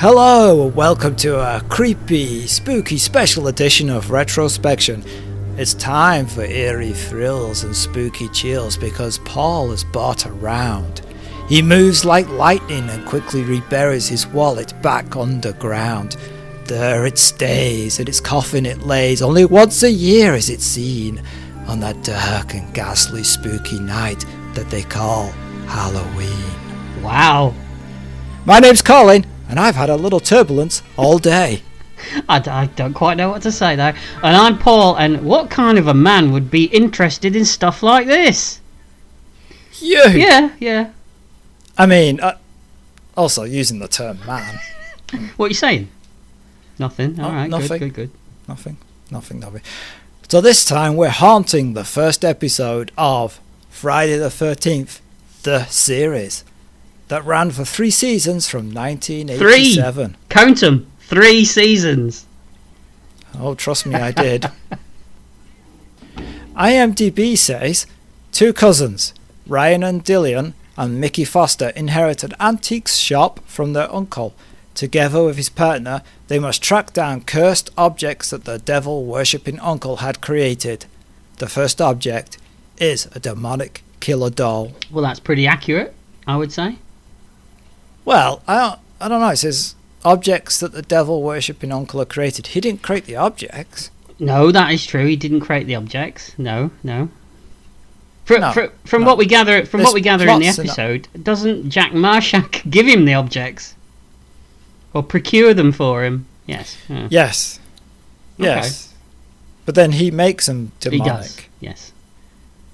Hello, welcome to a creepy, spooky special edition of Retrospection. It's time for eerie thrills and spooky chills because Paul has bought a round. He moves like lightning and quickly reburies his wallet back underground. There it stays, in its coffin it lays, only once a year is it seen, on that dark and ghastly spooky night that they call Halloween. Wow. My name's Colin, and I've had a little turbulence all day. I don't quite know what to say though. And I'm Paul, and what kind of a man would be interested in stuff like this? You? Yeah. I mean, also using the term man. What are you saying? Nothing. All right, nothing. Good. Nothing. So this time we're haunting the first episode of Friday the 13th, the series, that ran for 3 seasons from 1987. 3! Count them. 3 seasons. Oh, trust me, I did. IMDb says 2 cousins, Ryan and Dillian, and Mickey Foster inherit an antiques shop from their uncle. Together with his partner, they must track down cursed objects that the devil-worshipping uncle had created. The first object is a demonic killer doll. Well, that's pretty accurate, I would say. Well, I don't know. It says objects that the devil-worshipping uncle had created. He didn't create the objects. No, that is true. He didn't create the objects. No. From what we gather in the episode, doesn't Jack Marshak give him the objects? Or procure them for him? Yes. Yeah. Yes. Okay. But then he makes them demonic. He does. Yes.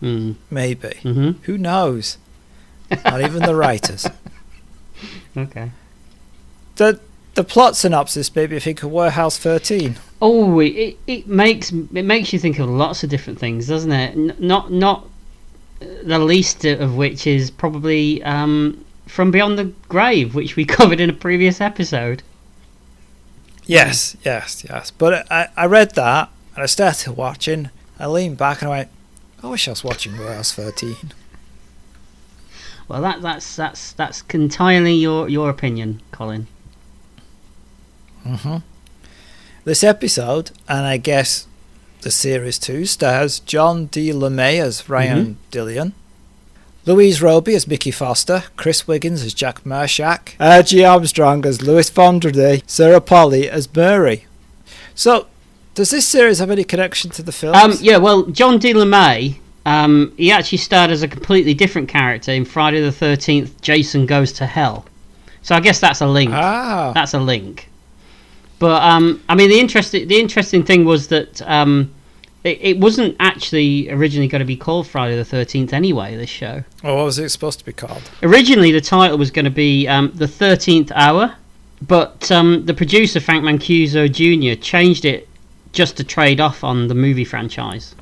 Mm. Maybe. Mm-hmm. Who knows? Not even the writers. Okay. The plot synopsis made me think of Warehouse 13. Oh, it makes you think of lots of different things, doesn't it? Not the least of which is probably From Beyond the Grave, which we covered in a previous episode. Yes. But I read that and I started watching. I leaned back and I went, I wish I was watching Warehouse 13. Well, that's entirely your opinion, Colin. Mm-hmm. This episode, and I guess the series too, stars John D. LeMay as Ryan Dillian, Louise Roby as Mickey Foster, Chris Wiggins as Jack Marshak, R.G. Armstrong as Louis Fondraday, Sarah Polly as Murray. So, does this series have any connection to the films? Yeah, well, John D. LeMay, he actually starred as a completely different character in Friday the 13th, Jason Goes to Hell. So I guess that's a link. Ah. That's a link. But, I mean, the interesting thing was that it wasn't actually originally going to be called Friday the 13th anyway, this show. Oh, what was it supposed to be called? Originally, the title was going to be The 13th Hour, but the producer, Frank Mancuso Jr., changed it just to trade off on the movie franchise,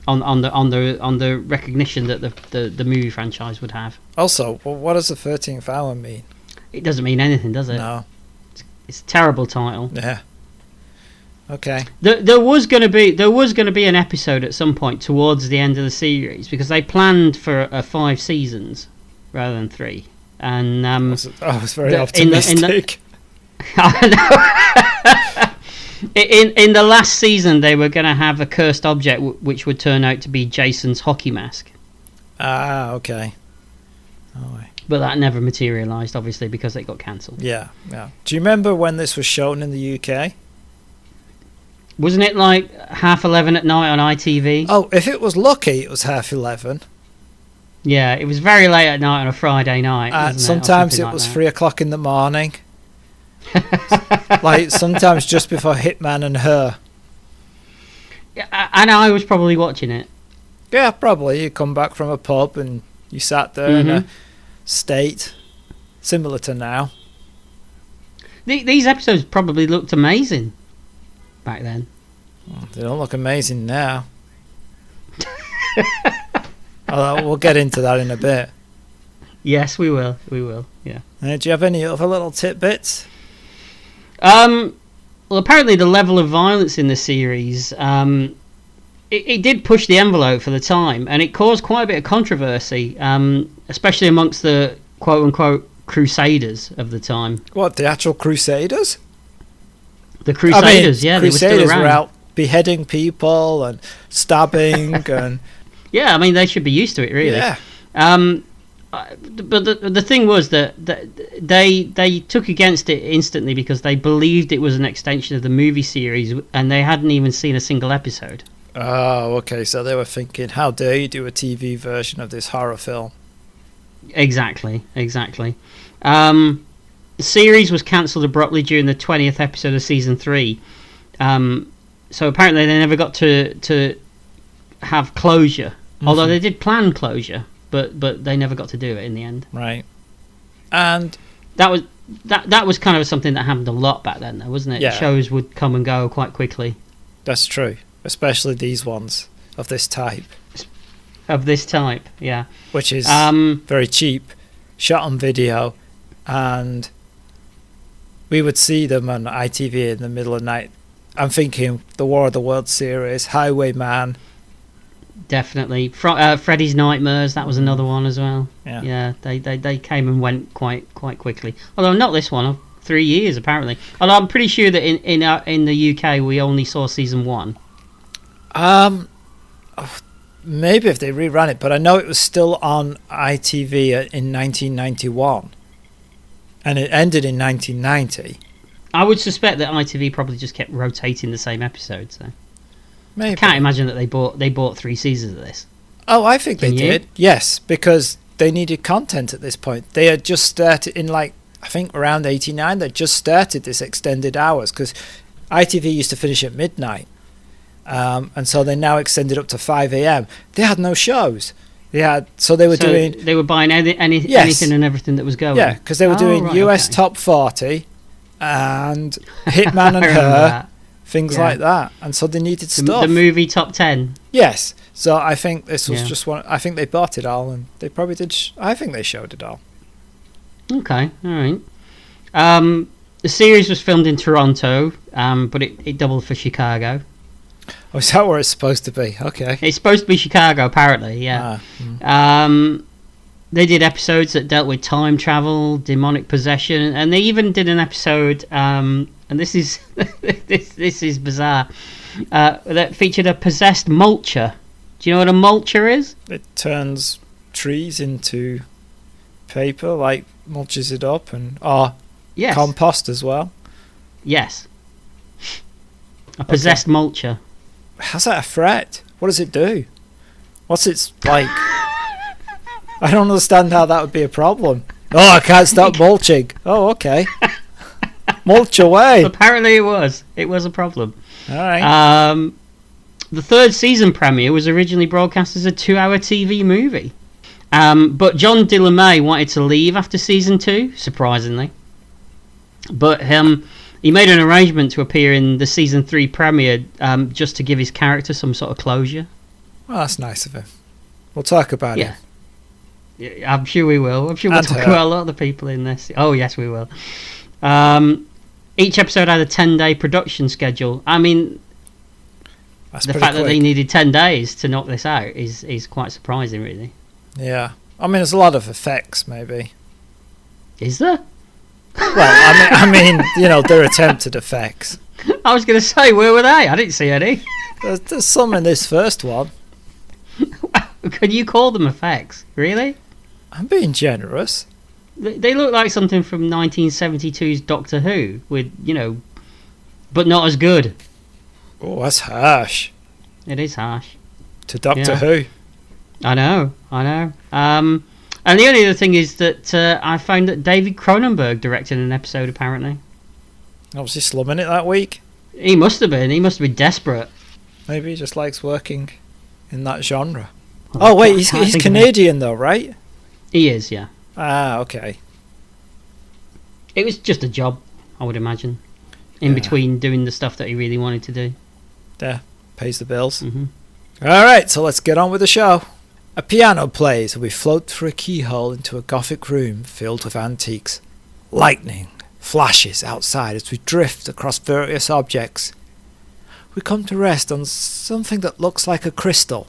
on the recognition that the movie franchise would have. Also, what does the 13th hour mean? It doesn't mean anything, does it? No. It's a terrible title. Yeah. Okay. There was going to be an episode at some point towards the end of the series because they planned for 5 seasons rather than 3. And I was very optimistic. In the last season, they were going to have a cursed object which would turn out to be Jason's hockey mask. Ah, okay. Oh, but that never materialised, obviously, because it got cancelled. Yeah. Do you remember when this was shown in the UK? Wasn't it like 11:30 at night on ITV? Oh, if it was lucky, it was 11:30. Yeah, it was very late at night on a Friday night. Sometimes it was 3 o'clock in the morning. Like sometimes just before Hitman and Her. Yeah, and I was probably watching it. Yeah, probably. You come back from a pub and you sat there in a state similar to now. These episodes probably looked amazing back then. Well, they don't look amazing now. We'll get into that in a bit. Yes, we will. Yeah. Do you have any other little tidbits? Well, apparently the level of violence in the series, it did push the envelope for the time, and it caused quite a bit of controversy, especially amongst the quote-unquote Crusaders of the time. What, the actual Crusaders? The Crusaders, they were still out beheading people and stabbing and... Yeah, I mean, they should be used to it, really. Yeah. But the thing was that they took against it instantly because they believed it was an extension of the movie series and they hadn't even seen a single episode. Oh, okay, so they were thinking, how dare you do a TV version of this horror film? Exactly. The series was cancelled abruptly during the 20th episode of season 3. So apparently they never got to have closure. Mm-hmm. Although they did plan closure, but they never got to do it in the end. Right. And that was kind of something that happened a lot back then, though, wasn't it? Yeah. Shows would come and go quite quickly. That's true, especially these ones of this type. Yeah. Which is very cheap, shot on video, and we would see them on ITV in the middle of the night. I'm thinking the War of the Worlds series, Highwayman. Definitely. Freddy's Nightmares, that was another one as well. Yeah. They came and went quite quickly. Although not this one, 3 years apparently. Although I'm pretty sure that in the UK we only saw season 1. Maybe if they reran it, but I know it was still on ITV in 1991. And it ended in 1990. I would suspect that ITV probably just kept rotating the same episodes. So maybe. I can't imagine that they bought 3 seasons of this. Oh, I think they did. Yes, because they needed content at this point. They had just started in I think around 89. They just started this extended hours because ITV used to finish at midnight, and so they now extended up to 5 a.m. They had no shows. They were buying anything and everything that was going. Yeah, because they were doing US Top 40 and Hitman and Her, things like that, and so they needed stuff. The movie Top 10. Yes, so I think this was just one. I think they bought it all, and they probably did. I think they showed it all. Okay, all right. The series was filmed in Toronto, but it doubled for Chicago. Oh, is that where it's supposed to be? Okay. It's supposed to be Chicago, apparently, yeah. They did episodes that dealt with time travel, demonic possession, and they even did an episode, and this is this is bizarre, that featured a possessed mulcher. Do you know what a mulcher is? It turns trees into paper, mulches it up, and compost as well. Yes. A possessed mulcher. How's that a threat? What does it do? What's its like? I don't understand how that would be a problem. Oh, I can't stop mulching. Oh, okay. Mulch away. Apparently it was. It was a problem. All right. The 3rd season premiere was originally broadcast as a 2-hour TV movie. But John DeLeMay wanted to leave after season 2, surprisingly. But he made an arrangement to appear in the season 3 premiere just to give his character some sort of closure. Well, that's nice of him. We'll talk about it. Yeah, I'm sure we will. I'm sure we'll talk about a lot of the people in this. Oh, yes, we will. Each episode had a 10-day production schedule. I mean, that's the fact that they needed 10 days to knock this out is quite surprising, really. Yeah. I mean, there's a lot of effects, maybe. Is there? Well, I mean, their attempted effects. I was going to say, where were they? I didn't see any. There's some in this first one. Can you call them effects? Really? I'm being generous. They look like something from 1972's Doctor Who, with, but not as good. Oh, that's harsh. It is harsh. To Doctor Who. I know. And the only other thing is that I found that David Cronenberg directed an episode, apparently. Was he slumming it that week? He must have been. He must have been desperate. Maybe he just likes working in that genre. Oh, wait, he's Canadian, though, right? He is, yeah. Ah, okay. It was just a job, I would imagine, in between doing the stuff that he really wanted to do. Yeah, pays the bills. Mm-hmm. All right, so let's get on with the show. A piano plays and we float through a keyhole into a gothic room filled with antiques. Lightning flashes outside as we drift across various objects. We come to rest on something that looks like a crystal.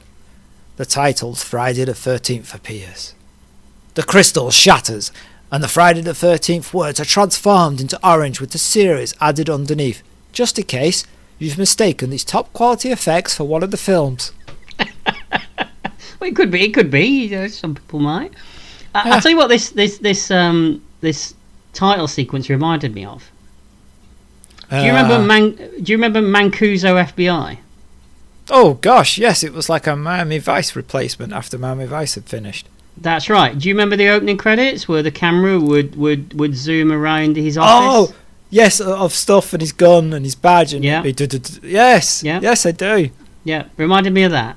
The title Friday the 13th appears. The crystal shatters And the Friday the 13th words are transformed into orange with the series added underneath, just in case you've mistaken these top quality effects for one of the films. Well, it could be. You know, some people might. I'll tell you what this title sequence reminded me of. Do you remember Mancuso FBI? Oh gosh, yes, it was like a Miami Vice replacement after Miami Vice had finished. That's right. Do you remember the opening credits where the camera would zoom around his office? Oh, yes, of stuff and his gun and his badge and yes, I do. Yeah, reminded me of that.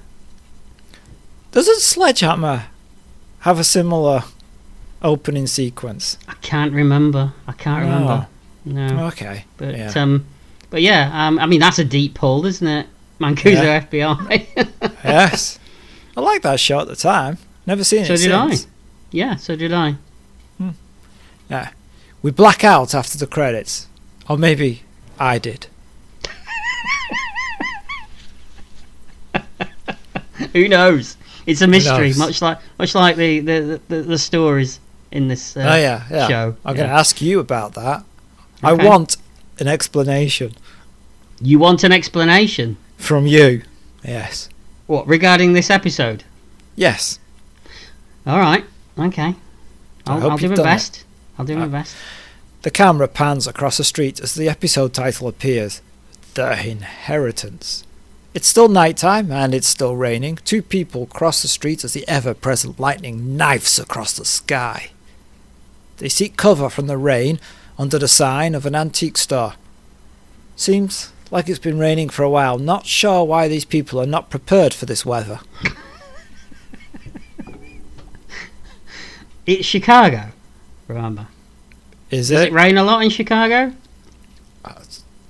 Doesn't Sledgehammer have a similar opening sequence? I can't remember. No. Okay. But yeah. I mean that's a deep pull, isn't it? Mancuso FBI. Yes. I liked that shot at the time. Never seen it since. So did I. Yeah, so did I. Yeah. We black out after the credits. Or maybe I did. Who knows? It's a mystery, much like the stories in this show. I'm going to ask you about that. Okay. I want an explanation. You want an explanation? From you, yes. What, regarding this episode? Yes. All right, okay. I'll do my best. I'll do my best. The camera pans across the street as the episode title appears. The Inheritance. It's still nighttime and it's still raining. Two people cross the street as the ever-present lightning knifes across the sky. They seek cover from the rain under the sign of an antique store. Seems like it's been raining for a while. Not sure why these people are not prepared for this weather. It's Chicago, remember. Does it rain a lot in Chicago?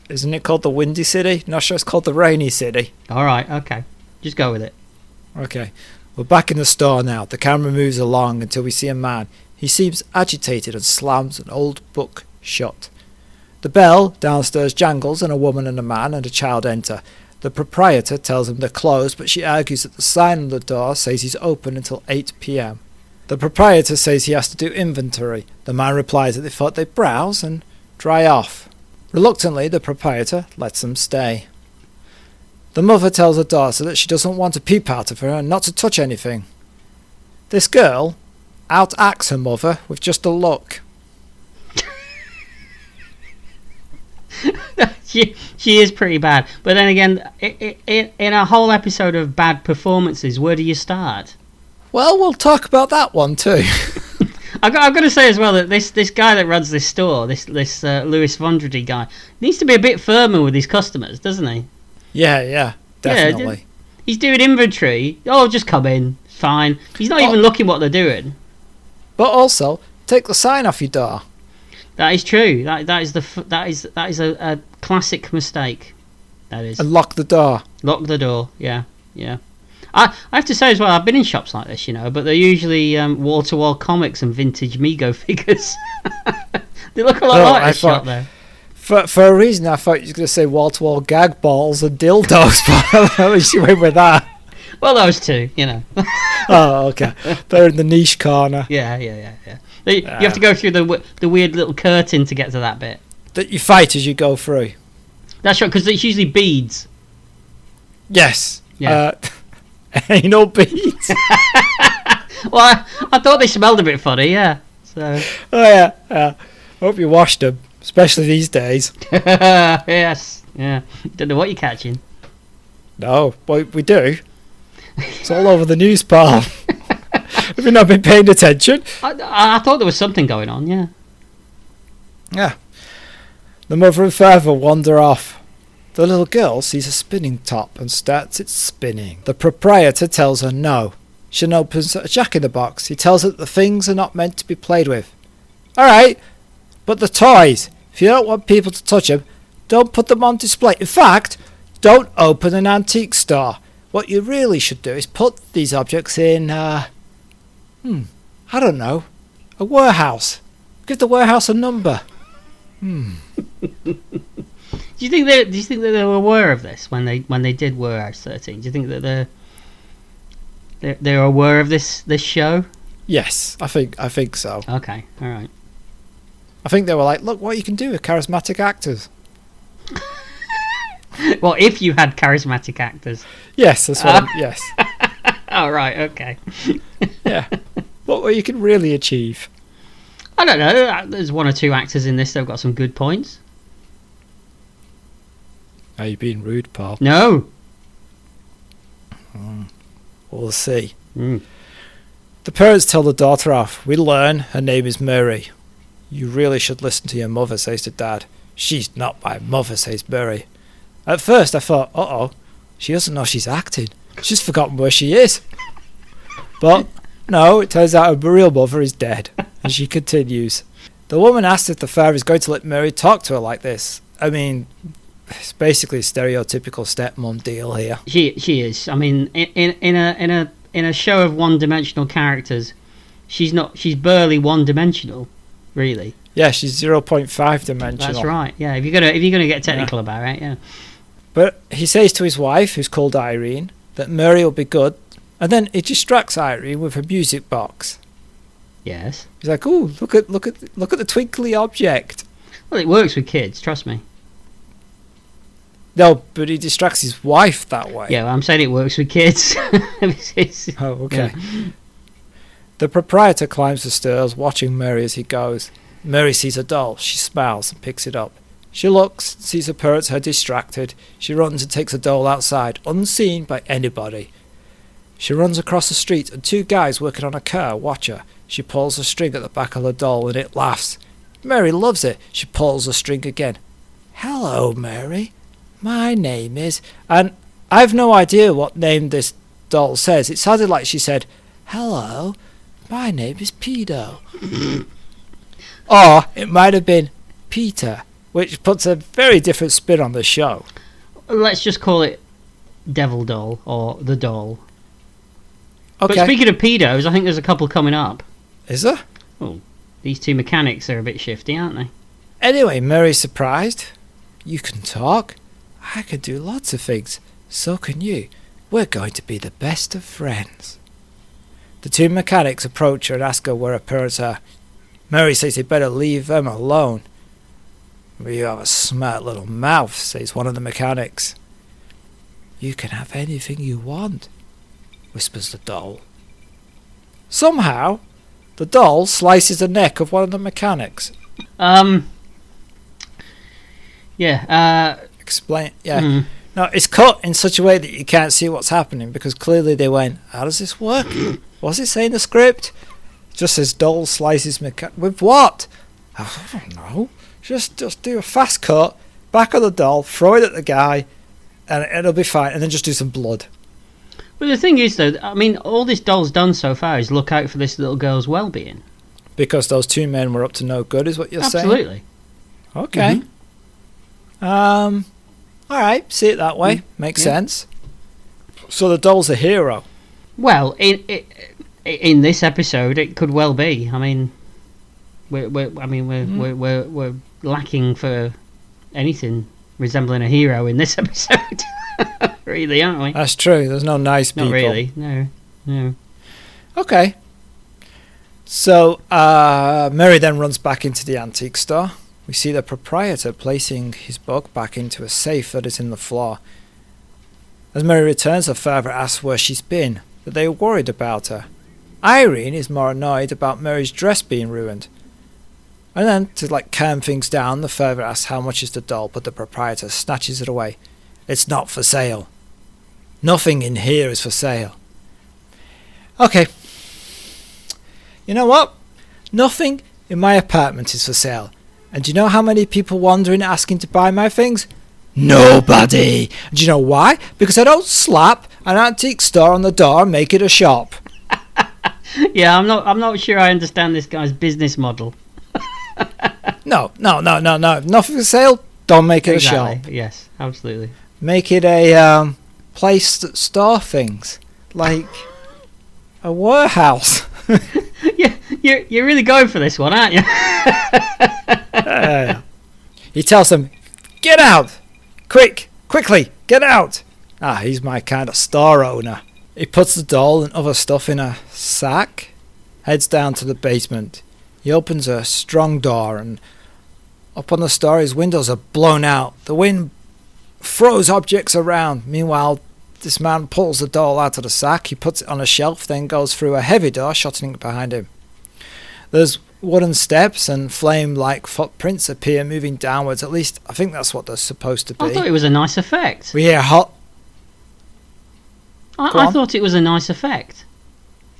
Isn't it called the Windy City? Not sure it's called the Rainy City. Alright, okay. Just go with it. Okay. We're back in the store now. The camera moves along until we see a man. He seems agitated and slams an old book shut. The bell downstairs jangles and a woman and a man and a child enter. The proprietor tells him they're closed, but she argues that the sign on the door says he's open until 8 p.m. The proprietor says he has to do inventory. The man replies that they thought they'd browse and dry off. Reluctantly, the proprietor lets them stay. The mother tells her daughter that she doesn't want a peep out of her and not to touch anything. This girl outacts her mother with just a look. She is pretty bad. But then again, in a whole episode of bad performances, where do you start? Well, we'll talk about that one too. I've got to say as well that this guy that runs this store, this Louis Vondrady guy, needs to be a bit firmer with his customers, doesn't he? Yeah, definitely. Yeah, he's doing inventory. Oh, just come in, fine. He's not even looking what they're doing. But also, take the sign off your door. That is true. That is a classic mistake. That is. And lock the door. Lock the door. Yeah. I have to say as well, I've been in shops like this, but they're usually wall-to-wall comics and vintage Mego figures. They look a lot like this shop there. For a reason, I thought you were going to say wall-to-wall gag balls and dildos, but at least you went with that. Well, those two, Oh, okay. They're in the niche corner. Yeah. You have to go through the weird little curtain to get to that bit. That you fight as you go through. That's right, because it's usually beads. Yes. Yeah. Anal beads. Well, I thought they smelled a bit funny, yeah. So. Oh, yeah. Hope you washed them, especially these days. Yes. Yeah. Don't know what you're catching. No, but we do. It's all over the news, pal. Have you not been paying attention? I thought there was something going on, yeah. Yeah. The mother and father wander off. The little girl sees a spinning top and starts it spinning. The proprietor tells her no. She opens a jack-in-the-box. He tells her that the things are not meant to be played with. Alright, but the toys, if you don't want people to touch them, don't put them on display. In fact, don't open an antique store. What you really should do is put these objects in, I don't know, a warehouse. Give the warehouse a number. Do you think that they were aware of this when they did Warehouse 13? Do you think that they're aware of this show? Yes, I think so. Okay, all right. I think they were like, look what you can do with charismatic actors. Well, if you had charismatic actors. Yes, that's what yes. Oh, right, okay. Yeah. What you can really achieve. I don't know. There's one or two actors in this that have got some good points. Are you being rude, Paul? No. We'll see. Mm. The parents tell the daughter off. We learn her name is Mary. You really should listen to your mother, says the dad. She's not my mother, says Mary. At first I thought, uh-oh, she doesn't know she's acting. She's forgotten where she is. But no, it turns out her real mother is dead. And she continues. The woman asks if the father is going to let Mary talk to her like this. I mean, it's basically a stereotypical stepmom deal here. She is. I mean, in a show of one-dimensional characters, she's barely one-dimensional, really. Yeah, she's 0.5 dimensional. That's right. Yeah, if you're gonna get technical about it, yeah. But he says to his wife, who's called Irene, that Mary will be good, and then he distracts Irene with her music box. Yes. He's like, "Ooh, look at the twinkly object." Well, it works with kids. Trust me. No, but he distracts his wife that way. Yeah, well, I'm saying it works with kids. Oh, okay. Yeah. The proprietor climbs the stairs, watching Mary as he goes. Mary sees a doll. She smiles and picks it up. She looks, sees her parents are distracted. She runs and takes the doll outside, unseen by anybody. She runs across the street, and two guys working on a car watch her. She pulls the string at the back of the doll, and it laughs. Mary loves it. She pulls the string again. Hello, Mary. My name is... And I've no idea what name this doll says. It sounded like she said, hello, my name is Pedo. Or it might have been Peter, which puts a very different spin on the show. Let's just call it Devil Doll or The Doll. Okay. But speaking of pedos, I think there's a couple coming up. Is there? Oh, these two mechanics are a bit shifty, aren't they? Anyway, Mary's surprised. You can talk. I can do lots of things. So can you. We're going to be the best of friends. The two mechanics approach her and ask her where her parents are. Mary says they better leave them alone. You have a smart little mouth, says one of the mechanics. You can have anything you want, whispers the doll. Somehow, the doll slices the neck of one of the mechanics. Explain. Yeah. Mm. Now, it's cut in such a way that you can't see what's happening because clearly they went, how does this work? What's it say in the script? It just says doll slices with what? I don't know. Just do a fast cut, back of the doll, throw it at the guy, and it'll be fine. And then just do some blood. Well, the thing is, though, I mean, all this doll's done so far is look out for this little girl's well-being. Because those two men were up to no good, is what you're saying? Absolutely. Okay. Mm-hmm. All right, see it that way. Makes sense. So the doll's a hero. Well, in this episode, it could well be. I mean, we're lacking for anything resembling a hero in this episode. Really, aren't we? That's true. There's no nice people. Not really. No. Okay. So Mary then runs back into the antique store. We see the proprietor placing his book back into a safe that is in the floor. As Mary returns, her father asks where she's been, that they are worried about her. Irene is more annoyed about Mary's dress being ruined. And then, to calm things down, the father asks how much is the doll, but the proprietor snatches it away. It's not for sale. Nothing in here is for sale. Okay. You know what? Nothing in my apartment is for sale. And do you know how many people wander in asking to buy my things? Nobody. Do you know why? Because I don't slap an antique store on the door and make it a shop. Yeah, I'm not sure I understand this guy's business model. No. Nothing for sale, don't make it a shop. Yes, absolutely. Make it a place that store things. Like a warehouse. Yeah, you're really going for this one, aren't you? He tells them, get out! Quickly, get out! He's my kind of store owner. He puts the doll and other stuff in a sack heads down to the basement. He opens a strong door, and up on the story's windows are blown out. The wind throws objects around. Meanwhile, this man pulls the doll out of the sack. He puts it on a shelf, then goes through a heavy door, shutting it behind him. There's wooden steps and flame-like footprints appear moving downwards. At least, I think that's what they're supposed to be. I thought it was a nice effect. We hear I thought it was a nice effect.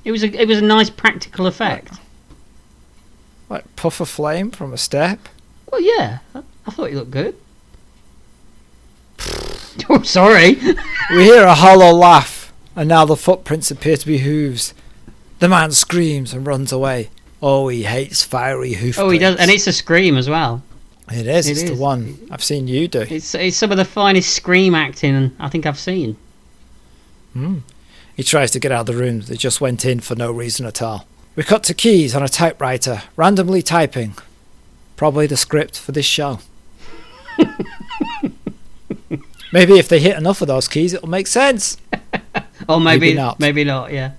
It was a nice practical effect. Like puff of flame from a step? Well, yeah. I thought it looked good. Oh, sorry. We hear a hollow laugh, and now the footprints appear to be hooves. The man screams and runs away. Oh, he hates fiery hoof Oh, he prints. does, and it's a scream as well. It is. It's the one I've seen you do. It's some of the finest scream acting I think I've seen. He tries to get out of the room. They just went in for no reason at all. We cut to Keys on a typewriter, randomly typing. Probably the script for this show. Maybe if they hit enough of those keys, it'll make sense. Or maybe not. Maybe not, yeah.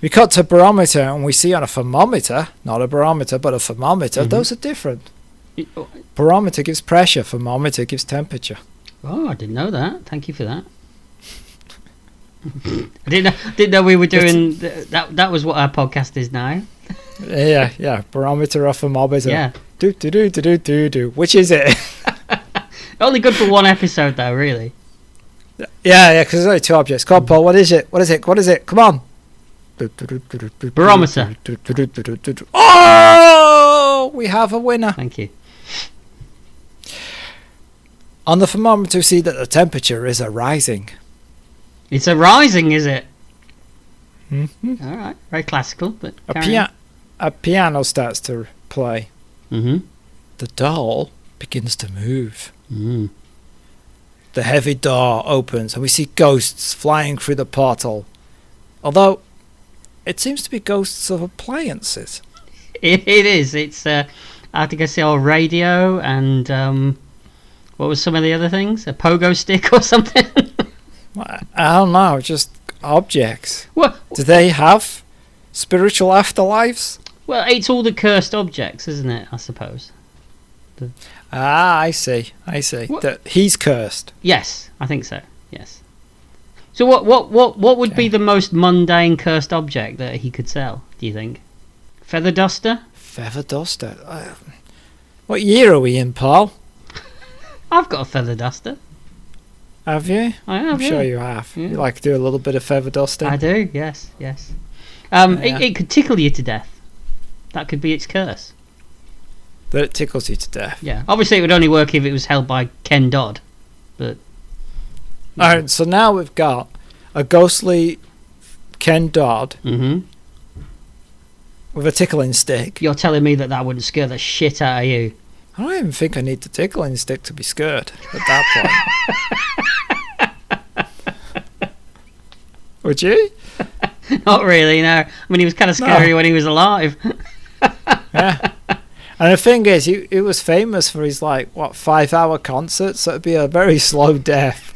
We cut to barometer, and we see on a thermometer, not a barometer, but a thermometer, those are different. Barometer gives pressure, thermometer gives temperature. Oh, I didn't know that. Thank you for that. I didn't know we were doing that was what our podcast is now. Yeah. Barometer or thermometer. Yeah. Do. Which is it? Only good for one episode, though, really. Yeah, because there's only two objects. Come on, Paul, what is it? Come on. Barometer. Oh! We have a winner. Thank you. On the thermometer, we see that the temperature is rising. It's a rising, is it? Mm-hmm. All right. Very classical, but A piano starts to play. Mm-hmm. The doll begins to move. Mm. The heavy door opens, and we see ghosts flying through the portal. Although, it seems to be ghosts of appliances. It is. It's, I think I saw a radio and, what was some of the other things? A pogo stick or something? I don't know, just objects. What? Do they have spiritual afterlives? Well, it's all the cursed objects, isn't it, I suppose? I see. What? That he's cursed. Yes, I think so. Yes. So what would be the most mundane cursed object that he could sell, do you think? Feather duster? Feather duster. What year are we in, Paul? I've got a feather duster. Have you? I have. I'm sure you have. Yeah. You like to do a little bit of feather dusting? I do. Yes. Yeah. It could tickle you to death. That could be its curse. That it tickles you to death. Yeah. Obviously, it would only work if it was held by Ken Dodd. But. Yeah. Alright, so now we've got a ghostly Ken Dodd with a tickling stick. You're telling me that wouldn't scare the shit out of you? I don't even think I need the tickling stick to be scared at that point. Would you? Not really, no. I mean, he was kind of scary when he was alive. Yeah. And the thing is, he was famous for his, 5-hour concerts, so it'd be a very slow death.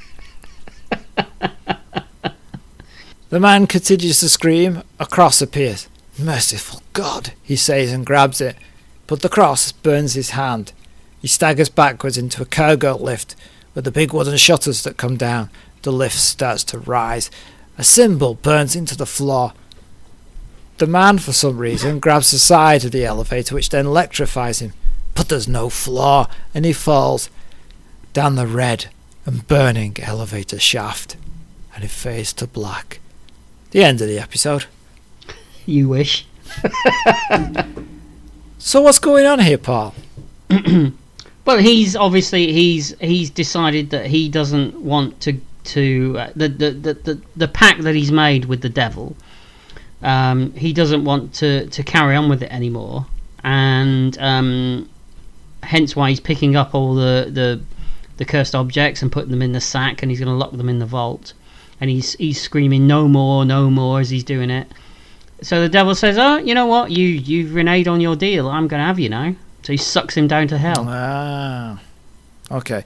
The man continues to scream. A cross appears. Merciful God, he says and grabs it. But the cross burns his hand. He staggers backwards into a cargo lift with the big wooden shutters that come down. The lift starts to rise. A symbol burns into the floor. The man, for some reason, grabs the side of the elevator, which then electrifies him. But there's no floor, and he falls down the red and burning elevator shaft. And it fades to black. The end of the episode. You wish. So what's going on here, Paul? Well, he's decided that he doesn't want to the pact that he's made with the devil. He doesn't want to carry on with it anymore, and hence why he's picking up all the cursed objects and putting them in the sack, and he's going to lock them in the vault. And he's screaming no more as he's doing it. So the devil says, "Oh, you know what? You've reneged on your deal. I'm going to have you now." So he sucks him down to hell. Ah, okay.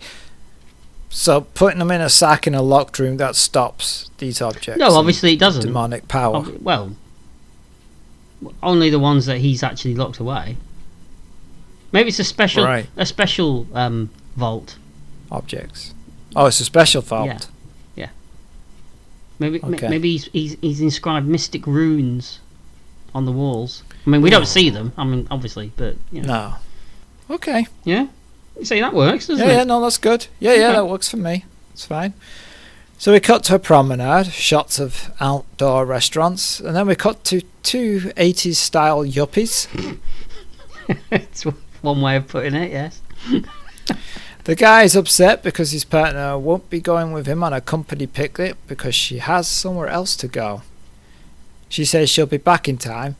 So putting them in a sack in a locked room, that stops these objects. No, obviously it doesn't. Demonic power. Well, only the ones that he's actually locked away. Maybe it's a special Right. vault. Objects. Oh, it's a special vault. Yeah. Maybe Okay. maybe he's inscribed mystic runes on the walls. I mean, we don't see them. I mean, obviously, but you know. No. Okay. Yeah. You see, that works, doesn't Yeah, it? no, that's good. Yeah, Okay. that works for me. It's fine. So we cut to a promenade, shots of outdoor restaurants, and then we cut to two 80s style yuppies. It's one way of putting it. Yes. The guy is upset because his partner won't be going with him on a company picnic because she has somewhere else to go. She says she'll be back in time,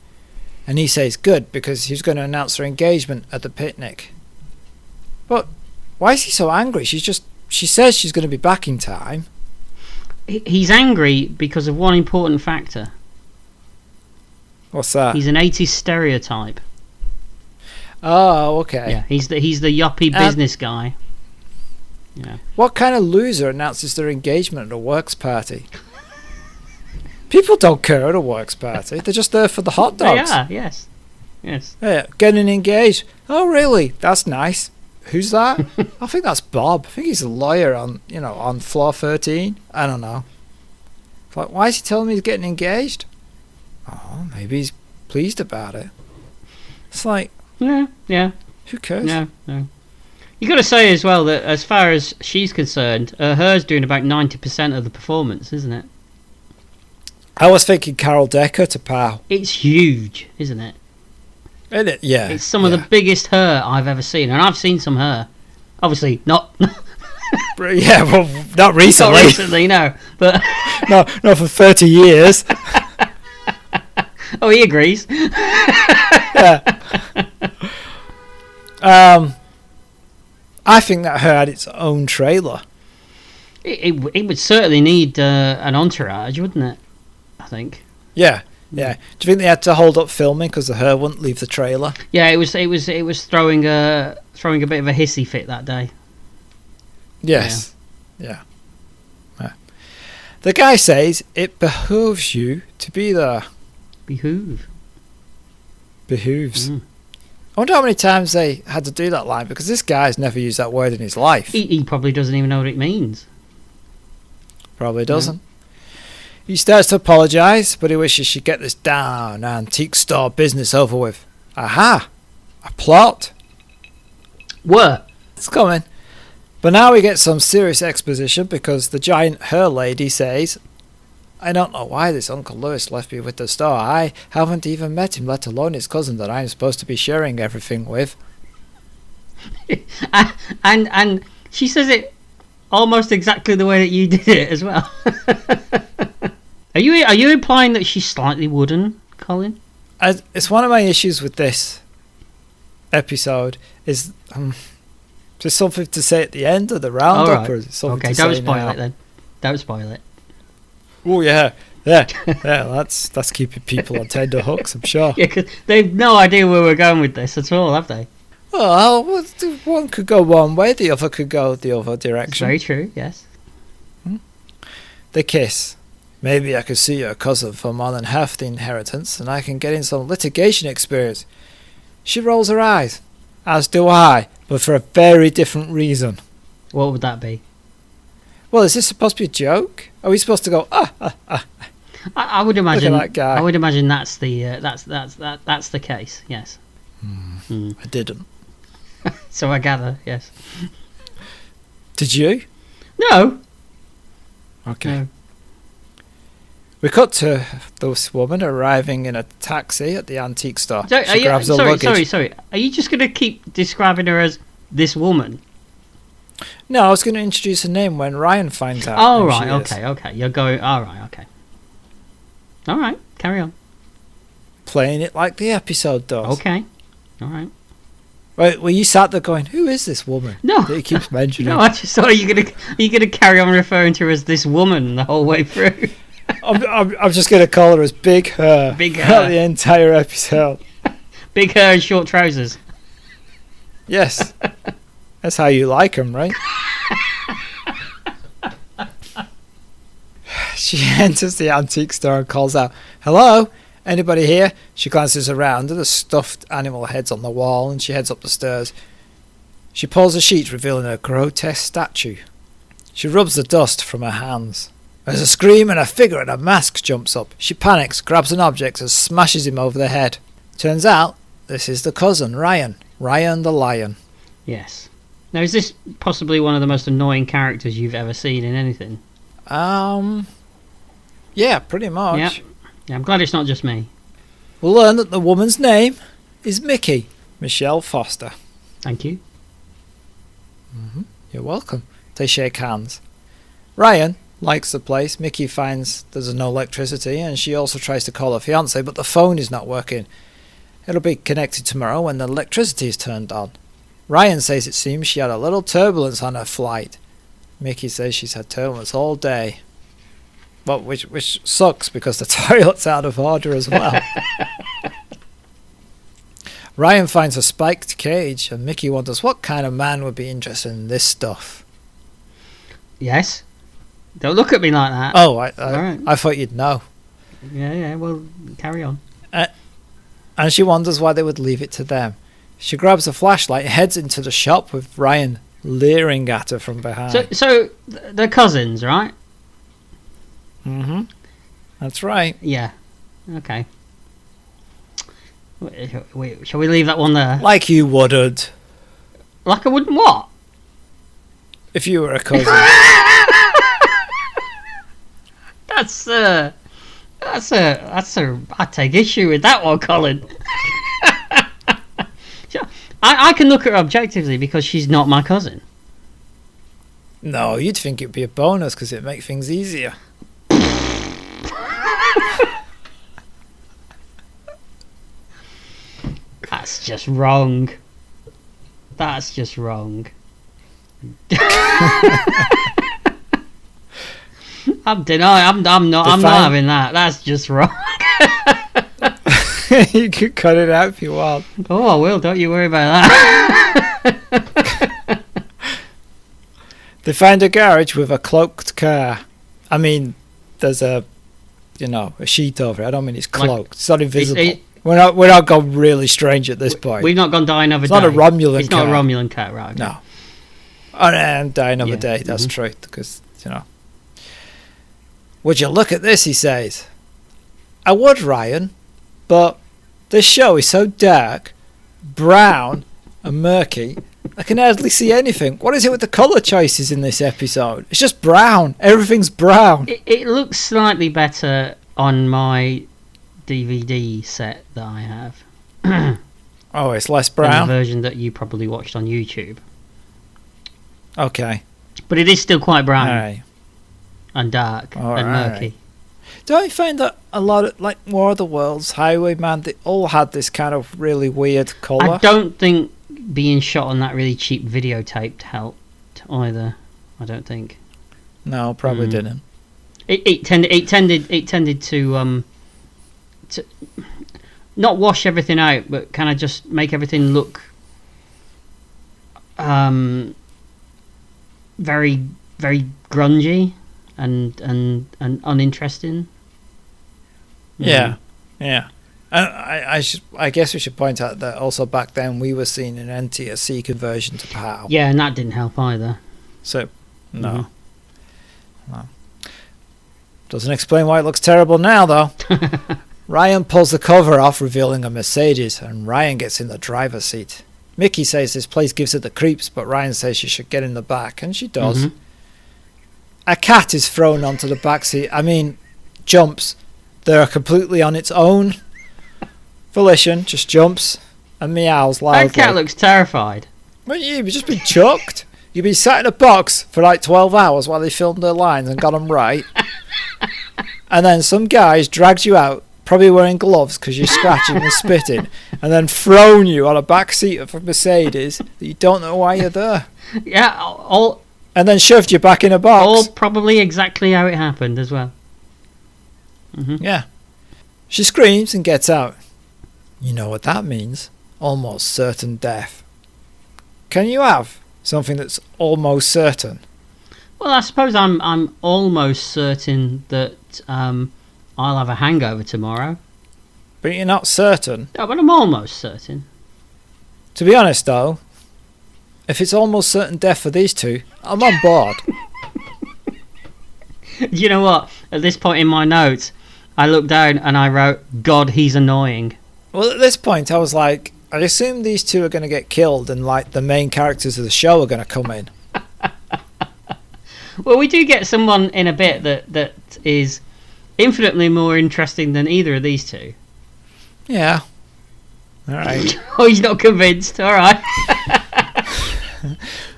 and he says good because he's going to announce her engagement at the picnic. But why is he so angry? She says she's going to be back in time. He's angry because of one important factor. What's that? He's an 80s stereotype. Oh, okay. Yeah, he's the yuppie business guy. Yeah. What kind of loser announces their engagement at a works party? People don't care at a works party. They're just there for the hot dogs. They are, yes. Yes. Yeah, getting engaged. Oh, really? That's nice. Who's that? I think that's Bob. I think he's a lawyer on floor 13. I don't know. It's like, why is he telling me he's getting engaged? Oh, maybe he's pleased about it. It's like, Yeah. who cares? No. You got to say as well that as far as she's concerned, her's doing about 90% of the performance, isn't it? I was thinking Carol Decker to Pow. It's huge, isn't it? Isn't it? Yeah. It's some of the biggest hair I've ever seen, and I've seen some hair. Obviously, not Yeah, well, not recently. not recently, no. But No, not for 30 years. oh, he agrees. Yeah. I think that her had its own trailer. It would certainly need an entourage, wouldn't it? I think. Yeah. Do you think they had to hold up filming because the hair wouldn't leave the trailer? Yeah, it was throwing a bit of a hissy fit that day. Yes. Yeah. The guy says it behooves you to be there. Behooves. Behooves. I wonder how many times they had to do that line because this guy's never used that word in his life. He probably doesn't even know what it means. Probably doesn't. He starts to apologise, but he wishes she'd get this down antique store business over with. Aha! A plot. What? It's coming. But now we get some serious exposition because the giant her lady says, I don't know why this Uncle Lewis left me with the store. I haven't even met him, let alone his cousin that I'm supposed to be sharing everything with. and she says it almost exactly the way that you did it as well. Are you implying that she's slightly wooden, Colin? It's one of my issues with this episode is there something to say at the end of the roundup, or is it something okay, to don't say spoil now? it then. Don't spoil it. Oh yeah. That's keeping people on tender hooks, I'm sure. Yeah, because they've no idea where we're going with this at all, have they? Well, one could go one way, the other could go the other direction. Very true. Yes. They kiss. Maybe I could see your cousin for more than half the inheritance, and I can get in some litigation experience. She rolls her eyes, as do I, but for a very different reason. What would that be? Well, is this supposed to be a joke? Are we supposed to go I would imagine. Look at that guy. I would imagine that's the case. Yes. I didn't. So I gather. Yes. Did you? No. Okay. No. We cut to this woman arriving in a taxi at the antique store. So, She grabs her luggage. Sorry. Are you just going to keep describing her as this woman? No, I was going to introduce her name when Ryan finds out. Oh, who right. she is. Okay. You're going. All right. Okay. All right. Carry on. Playing it like the episode does. Okay. All right. Right, well, you sat there going, "Who is this woman?" No. That he keeps mentioning. No, I just thought, are you gonna carry on referring to her as this woman the whole way through? I'm just going to call her as Big Her. Big Her. throughout the entire episode. Big hair and short trousers. Yes. That's how you like them, right? She enters the antique store and calls out, "Hello, Anybody here? She glances around at the stuffed animal heads on the wall and she heads up the stairs. She pulls a sheet, revealing a grotesque statue. She rubs the dust from her hands. There's a scream and a figure in a mask jumps up. She panics, grabs an object and smashes him over the head. Turns out this is the cousin, Ryan. Ryan the lion. Yes. Now, is this possibly one of the most annoying characters you've ever seen in anything? Yeah, pretty much. Yep. Yeah, I'm glad it's not just me. We'll learn that the woman's name is Mickey. Michelle Foster. Thank you. You're welcome. They shake hands. Ryan likes the place. Mickey finds there's no electricity and she also tries to call her fiancé, but the phone is not working. It'll be connected tomorrow when the electricity is turned on. Ryan says it seems she had a little turbulence on her flight. Mickey says she's had turbulence all day. Well, which sucks because the toilet's out of order as well. Ryan finds a spiked cage and Mickey wonders what kind of man would be interested in this stuff. Yes. Don't look at me like that. Oh, Right. I thought you'd know. Yeah, well, carry on. And she wonders why they would leave it to them. She grabs a flashlight and heads into the shop with Ryan leering at her from behind. So they're cousins, right? That's right. Yeah. Okay. Wait, shall we leave that one there? Like you wouldn't. Like I wouldn't what? If you were a cousin. I take issue with that one, Colin. I can look at her objectively because she's not my cousin. No, you'd think it'd be a bonus because it'd make things easier. That's just wrong. That's just wrong. I'm denying. I'm not having that. That's just wrong. You could cut it out if you want. Oh, I will. Don't you worry about that. They find a garage with a cloaked car. I mean, there's a sheet over it. I don't mean it's cloaked. It's not invisible. We're not going really strange at this point. We've not gone Die Another Day. It's not a Romulan car. It's not a Romulan car, right? Okay. No. And Die Another Day. That's true. Because would you look at this? He says. I would, Ryan, but this show is so dark, brown, and murky. I can hardly see anything. What is it with the colour choices in this episode? It's just brown. Everything's brown. It looks slightly better on my DVD set that I have. Oh, it's less brown? Than the version that you probably watched on YouTube. Okay. But it is still quite brown. All right. And dark and murky. Don't you find that a lot of, like, War of the Worlds, Highwayman, they all had this kind of really weird colour? I don't think being shot on that really cheap videotape helped either. I don't think. No, probably didn't. It tended to not wash everything out, but kind of just make everything look very, very grungy and uninteresting. Yeah. I guess we should point out that also back then we were seeing an NTSC conversion to PAL. Yeah, and that didn't help either. So, no. Doesn't explain why it looks terrible now, though. Ryan pulls the cover off, revealing a Mercedes, and Ryan gets in the driver's seat. Mickey says this place gives her the creeps, but Ryan says she should get in the back, and she does. A cat is thrown onto the back seat. I mean, jumps. They're completely on its own volition, just jumps and meows loudly. That cat looks terrified. Well, you've just been chucked. You've been sat in a box for like 12 hours while they filmed their lines and got them right. And then some guys dragged you out, probably wearing gloves because you're scratching and spitting, and then thrown you on a back seat of a Mercedes that you don't know why you're there. Yeah, all... And then shoved you back in a box. All probably exactly how it happened as well. Yeah. She screams and gets out. You know what that means. Almost certain death. Can you have something that's almost certain? Well, I suppose I'm almost certain that I'll have a hangover tomorrow. But you're not certain. Oh, but I'm almost certain. To be honest, though, if it's almost certain death for these two, I'm on board. You know what? At this point in my notes, I looked down and I wrote, God, he's annoying. Well, at this point, I was like, I assume these two are going to get killed and, like, the main characters of the show are going to come in. Well, we do get someone in a bit that is infinitely more interesting than either of these two. Yeah. All right. Oh, he's not convinced. All right.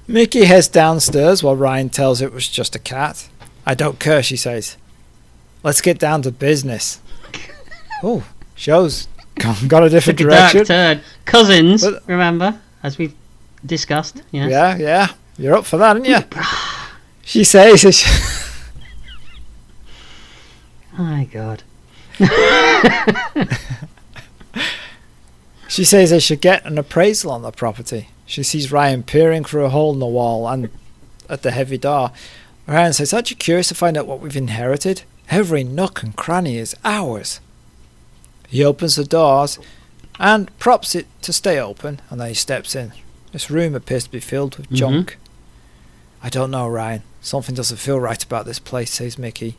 Mickey heads downstairs while Ryan tells her it was just a cat. I don't care, she says. Let's get down to business. Oh, show's got a different Took a direction. dark turn. Cousins, remember, as we've discussed. Yes. Yeah. You're up for that, aren't you? She says... My God. She says they should get an appraisal on the property. She sees Ryan peering through a hole in the wall and at the heavy door. Ryan says, aren't you curious to find out what we've inherited? Every nook and cranny is ours. He opens the doors and props it to stay open, and then he steps in. This room appears to be filled with junk. I don't know, Ryan. Something doesn't feel right about this place, says Mickey.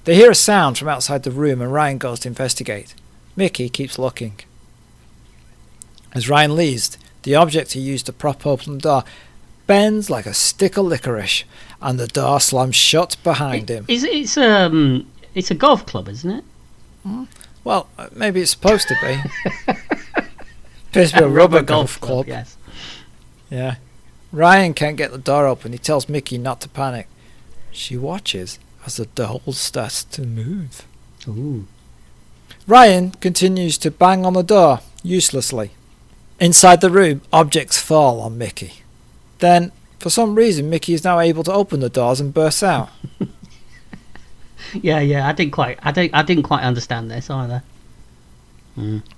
They hear a sound from outside the room and Ryan goes to investigate. Mickey keeps looking. As Ryan leaves, the object he used to prop open the door bends like a stick of licorice, and the door slams shut behind him. It's a golf club, isn't it? Well, maybe it's supposed to be. Appears to be a rubber golf club. Yes. Yeah. Ryan can't get the door open. He tells Mickey not to panic. She watches as the doll starts to move. Ooh. Ryan continues to bang on the door, uselessly. Inside the room, objects fall on Mickey. Then, for some reason, Mickey is now able to open the doors and bursts out. Yeah. I didn't quite understand this either.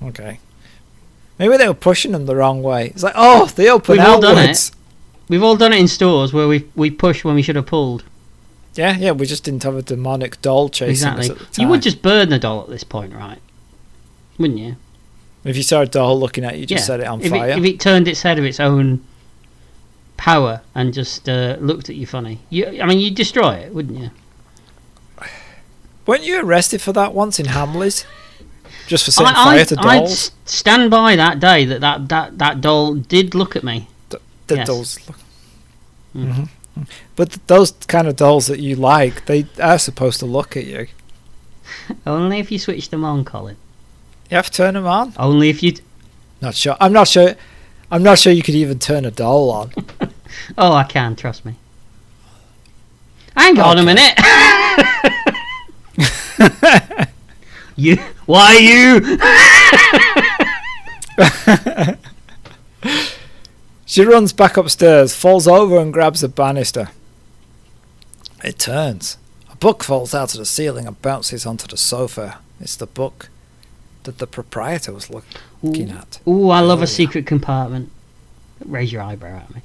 Okay. Maybe they were pushing them the wrong way. It's like, oh, they open We've all done outwards. it. We've all done it in stores where we push when we should have pulled. Yeah, we just didn't have a demonic doll chasing us at the time. You would just burn the doll at this point, right? Wouldn't you? If you saw a doll looking at you, just set it on fire. If it turned its head of its own power and just looked at you funny. You'd destroy it, wouldn't you? Weren't you arrested for that once in Hamleys? Just for setting fire to dolls? I'd stand by that day that doll did look at me. The Yes. dolls look. Mm-hmm. But those kind of dolls that you like, they are supposed to look at you. Only if you switch them on, Colin. You have to turn them on? Only if you... Not sure. I'm not sure you could even turn a doll on. Oh, I can, trust me. Hang on a minute. You... Why you... She runs back upstairs, falls over and grabs a banister. It turns. A book falls out of the ceiling and bounces onto the sofa. It's the book that the proprietor was looking at. Ooh, I love a secret compartment. Raise your eyebrow at me.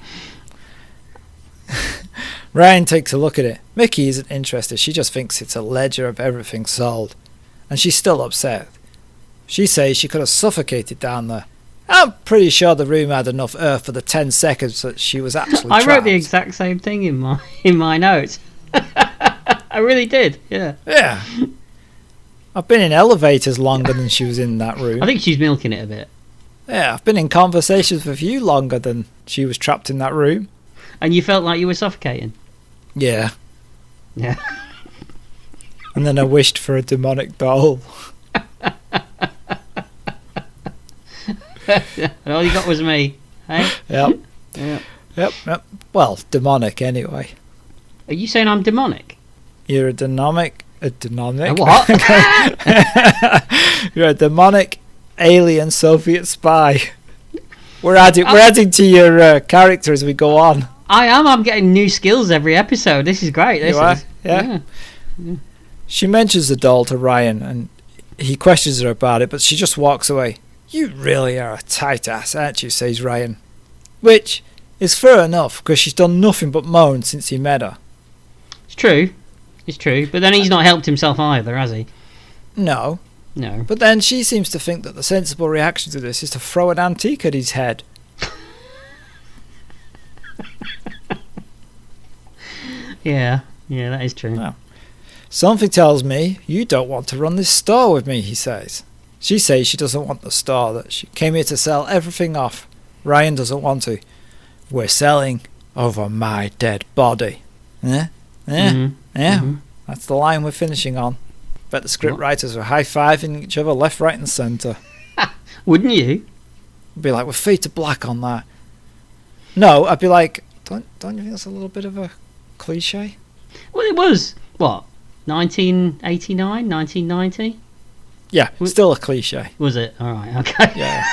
Ryan takes a look at it. Mickey isn't interested. She just thinks it's a ledger of everything sold. And she's still upset. She says she could have suffocated down there. I'm pretty sure the room had enough earth for the 10 seconds that she was actually trapped. I wrote the exact same thing in my notes. I really did, yeah. Yeah. I've been in elevators longer than she was in that room. I think she's milking it a bit. Yeah, I've been in conversations with you longer than she was trapped in that room. And you felt like you were suffocating? Yeah. Yeah. And then I wished for a demonic doll. And all you got was me, hey? Yep. Yeah. Yep. Well, demonic anyway. Are you saying I'm demonic? You're a demonic... A demonic? A what? You're a demonic alien Soviet spy. We're adding to your character as we go on. I am. I'm getting new skills every episode. This is great. This is. Yeah. She mentions the doll to Ryan, and he questions her about it, but she just walks away. You really are a tight ass, aren't you, says Ryan. Which is fair enough, because she's done nothing but moan since he met her. It's true. But then he's not helped himself either, has he? No. No. But then she seems to think that the sensible reaction to this is to throw an antique at his head. Yeah, that is true. Wow. Something tells me you don't want to run this store with me, he says. She says she doesn't want the store, that she came here to sell everything off. Ryan doesn't want to. We're selling over my dead body. Yeah? That's the line we're finishing on. Bet the script writers were high-fiving each other left, right and centre. Wouldn't you? I'd be like, we're fade to black on that. No, I'd be like, don't you think that's a little bit of a cliche? Well, it was, what, 1989, 1990? Yeah, still a cliche. Was it? Alright, okay. Yeah.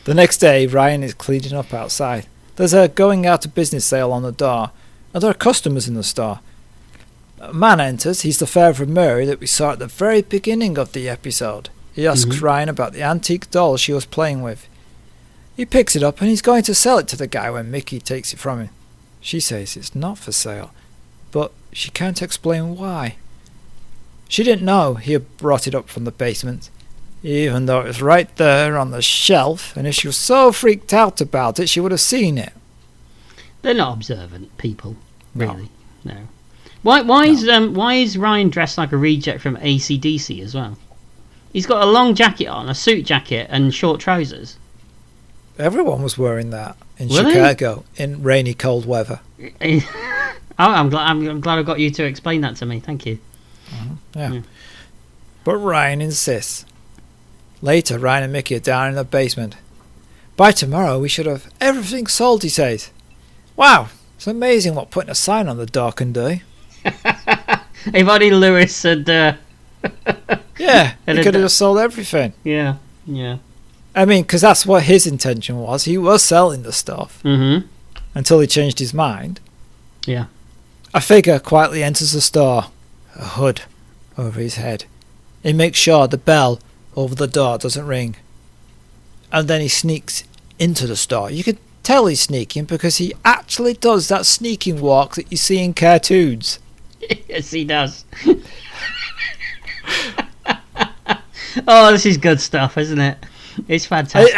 The next day, Ryan is cleaning up outside. There's a going out of business sale on the door, and there are customers in the store. A man enters. He's the father of Mary that we saw at the very beginning of the episode. He asks Ryan about the antique doll she was playing with. He picks it up and he's going to sell it to the guy when Mickey takes it from him. She says it's not for sale, but she can't explain why. She didn't know he had brought it up from the basement, even though it was right there on the shelf, and if she was so freaked out about it, she would have seen it. They're not observant people, really. No. Why is Ryan dressed like a reject from AC/DC as well? He's got a long jacket on, a suit jacket, and short trousers. Everyone was wearing that in Chicago in rainy, cold weather. I'm glad I got you to explain that to me. Thank you. Yeah. But Ryan insists. Later, Ryan and Mickey are down in the basement. By tomorrow, we should have everything sold, he says. Wow, it's amazing what putting a sign on the door can do. If only Lewis had... Yeah, he could have just sold everything. Yeah. I mean, because that's what his intention was. He was selling the stuff. Until he changed his mind. Yeah. A figure quietly enters the store. A hood over his head. He makes sure the bell over the door doesn't ring. And then he sneaks into the store. You could tell he's sneaking because he actually does that sneaking walk that you see in cartoons. Yes, he does. Oh, this is good stuff, isn't it? It's fantastic.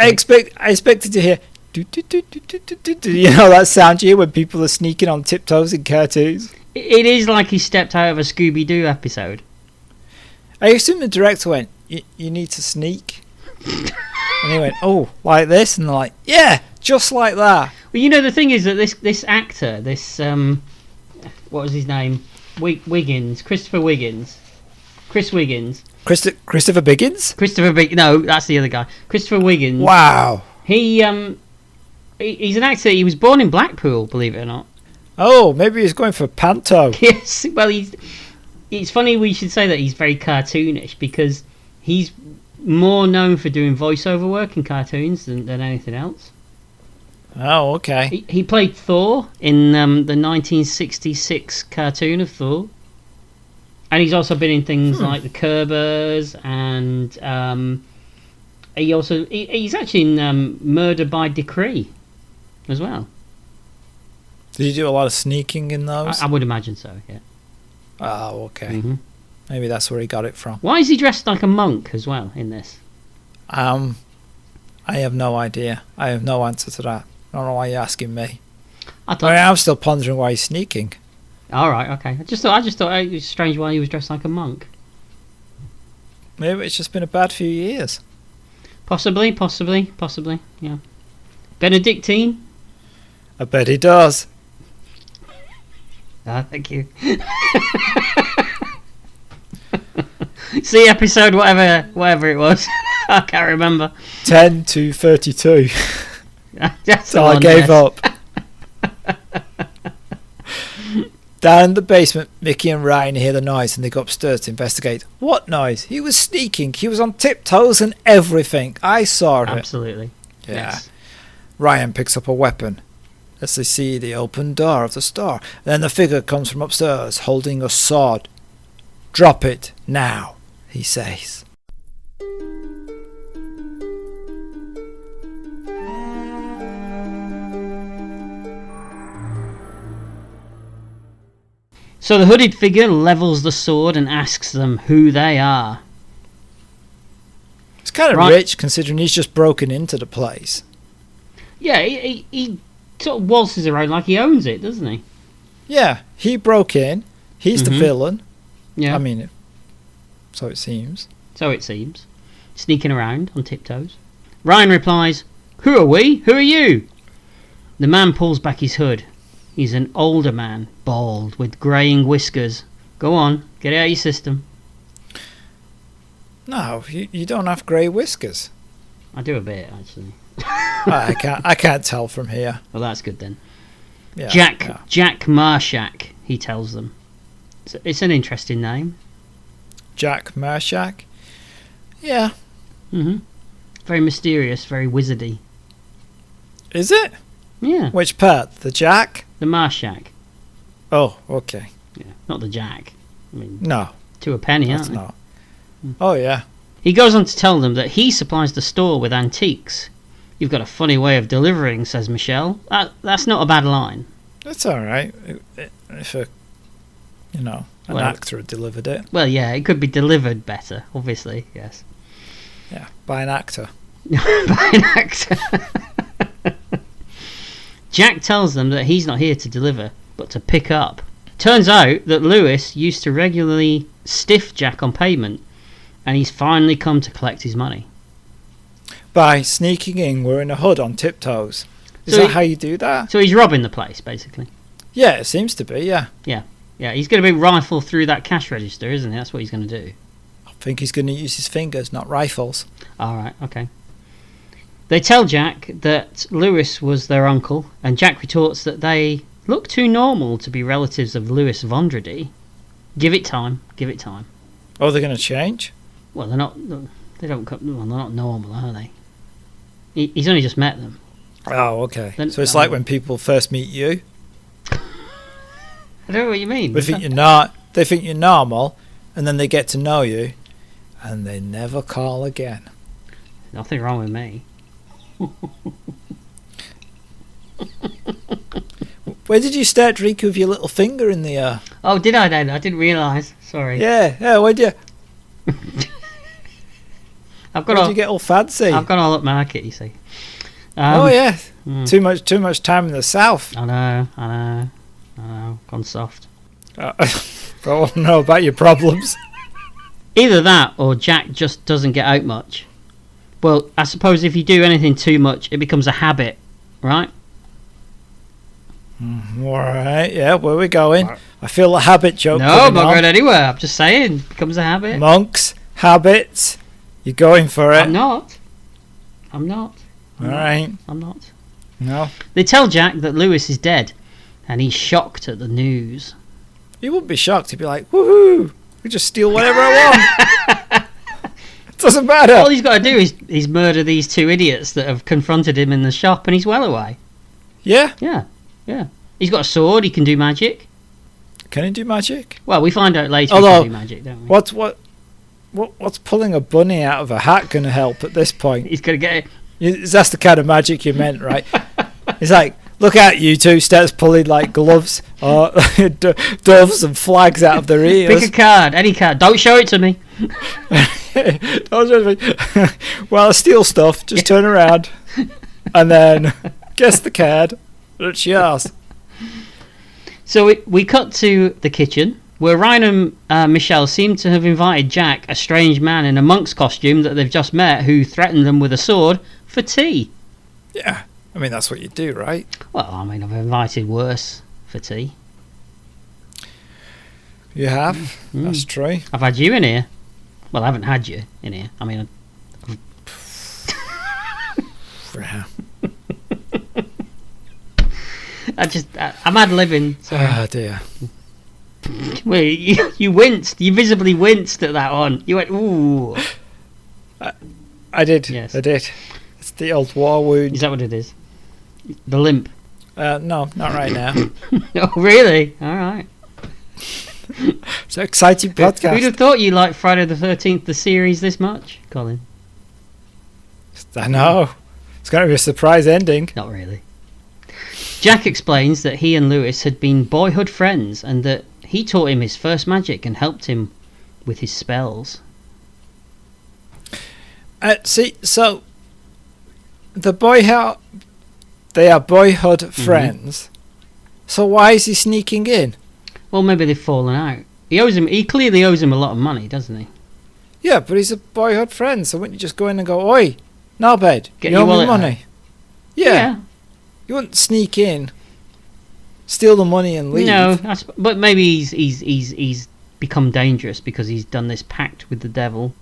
I expected to hear do, do, do, do, do, do, do, you know that sound you hear when people are sneaking on tiptoes in cartoons? It is like he stepped out of a Scooby-Doo episode. I assume the director went, you need to sneak. And he went, oh, like this? And they're like, yeah, just like that. Well, you know, the thing is that this actor, what was his name? Wiggins. Christopher Wiggins. Chris Wiggins. Christopher Biggins? No, that's the other guy. Christopher Wiggins. Wow. He's an actor. He was born in Blackpool, believe it or not. Oh, maybe he's going for panto. Yes, well, it's funny we should say that he's very cartoonish because he's more known for doing voiceover work in cartoons than anything else. Oh, okay. He played Thor in the 1966 cartoon of Thor. And he's also been in things like The Kerbers, and he's actually in Murder by Decree as well. Did you do a lot of sneaking in those? I would imagine so, yeah. Oh, okay. Maybe that's where he got it from. Why is he dressed like a monk as well in this? I have no idea. I have no answer to that. I don't know why you're asking me. I'm still pondering why he's sneaking. All right, okay. I just thought it was strange why he was dressed like a monk. Maybe it's just been a bad few years. Possibly, yeah. Benedictine? I bet he does. Thank you. See episode whatever it was. I can't remember. 10 to 32. That's so I gave up. Down in the basement, Mickey and Ryan hear the noise and they go upstairs to investigate. What noise? He was sneaking. He was on tiptoes and everything. I saw it. Absolutely. Yeah. Yes. Ryan picks up a weapon as they see the open door of the store. Then the figure comes from upstairs holding a sword. Drop it now, he says. So the hooded figure levels the sword and asks them who they are. It's kind of Right. rich considering he's just broken into the place. Yeah, he sort of waltzes around like he owns it, doesn't he? Yeah, he broke in. He's the villain. Yeah. I mean, so it seems. So it seems. Sneaking around on tiptoes. Ryan replies, "Who are we? Who are you?" The man pulls back his hood. He's an older man, bald, with greying whiskers. Go on, get it out of your system. No, you don't have grey whiskers. I do a bit, actually. I can't tell from here. Well, that's good then. Yeah, Jack Marshak, he tells them. It's an interesting name. Jack Marshak. Yeah. Very mysterious, very wizardy. Is it? Yeah. Which part? The Jack? The Marshak. Oh, okay. Yeah, not the Jack. I mean, No, to a penny, that's aren't they? not. Oh, yeah. He goes on to tell them that he supplies the store with antiques. You've got a funny way of delivering, says Michelle. That's not a bad line. That's all right. If an actor had delivered it. Well, yeah, it could be delivered better, obviously, yes. Yeah, by an actor. By an actor. Jack tells them that he's not here to deliver, but to pick up. Turns out that Lewis used to regularly stiff Jack on payment, and he's finally come to collect his money. By sneaking in wearing a hood on tiptoes. Is So that he- how you do that? So he's robbing the place, basically. Yeah, it seems to be, yeah. Yeah, he's going to be rifle through that cash register, isn't he? That's what he's going to do. I think he's going to use his fingers, not rifles. All right, okay. They tell Jack that Lewis was their uncle, and Jack retorts that they look too normal to be relatives of Lewis Vondrady. Give it time, give it time. Oh, they're going to change? Well, they're not. They don't. They're not normal, are they? He's only just met them. Oh, okay. Then- So it's like when people first meet you. I don't know what you mean. They think you're normal, and then they get to know you, and they never call again. Nothing wrong with me. Where did you start drinking with your little finger in the air? Oh, did I then? I didn't realise. Sorry. Yeah, where'd you I've got get all fancy? I've got all up market, you see. Oh yeah, too much time in the south. I know. Gone soft. I don't know about your problems. Either that, or Jack just doesn't get out much. Well, I suppose if you do anything too much, it becomes a habit, right? All right, yeah, where we going? I feel a habit joke. No, coming I'm not on. going anywhere. I'm just saying, it becomes a habit. Monks, habits. You're going for it. I'm not. All right. I'm not. No, They tell Jack that Lewis is dead, and he's shocked at the news. he wouldn't be shocked. He'd be like, "Woohoo! We just steal whatever I want. It doesn't matter." All he's got to do is murder these two idiots that have confronted him in the shop, and he's well away. Yeah. Yeah. He's got a sword. He can do magic. Can he do magic? Well, we find out later he Although, can do magic, don't we? What's pulling a bunny out of a hat going to help at this point? He's going to get it. That's the kind of magic you meant, right? It's like, look out, you two, starts pulling like gloves or doves and flags out of their ears. Pick a card, any card. Don't show it to me. Well, I steal stuff, just turn around and then guess the card. It's yours. So we cut to the kitchen, where Ryan and Michelle seem to have invited Jack, a strange man in a monk's costume that they've just met, who threatened them with a sword, for tea. Yeah, I mean, that's what you do, right? Well, I mean, I've invited worse for tea. You have. That's true. I've had you in here. Well, I haven't had you in here. I mean... Yeah. I'm ad-libbing. Oh, dear. Well, you winced. You visibly winced at that one. You went, ooh. I did. Yes. I did. It's the old war wound. Is that what it is? The limp. No, not right now. Oh, really? All right. It's an exciting podcast. Who'd have thought you liked Friday the 13th, the series, this much, Colin? I know. It's going to be a surprise ending. Not really. Jack explains that he and Lewis had been boyhood friends and that he taught him his first magic and helped him with his spells. See, so the they are boyhood friends. So why is he sneaking in? Well, maybe they've fallen out. He clearly owes him a lot of money, doesn't he? Yeah, but he's a boyhood friend, so wouldn't you just go in and go, "Oi, no bed, Get you your owe me wallet money." out. Yeah. You wouldn't sneak in, steal the money and leave. No, but maybe he's become dangerous because he's done this pact with the devil.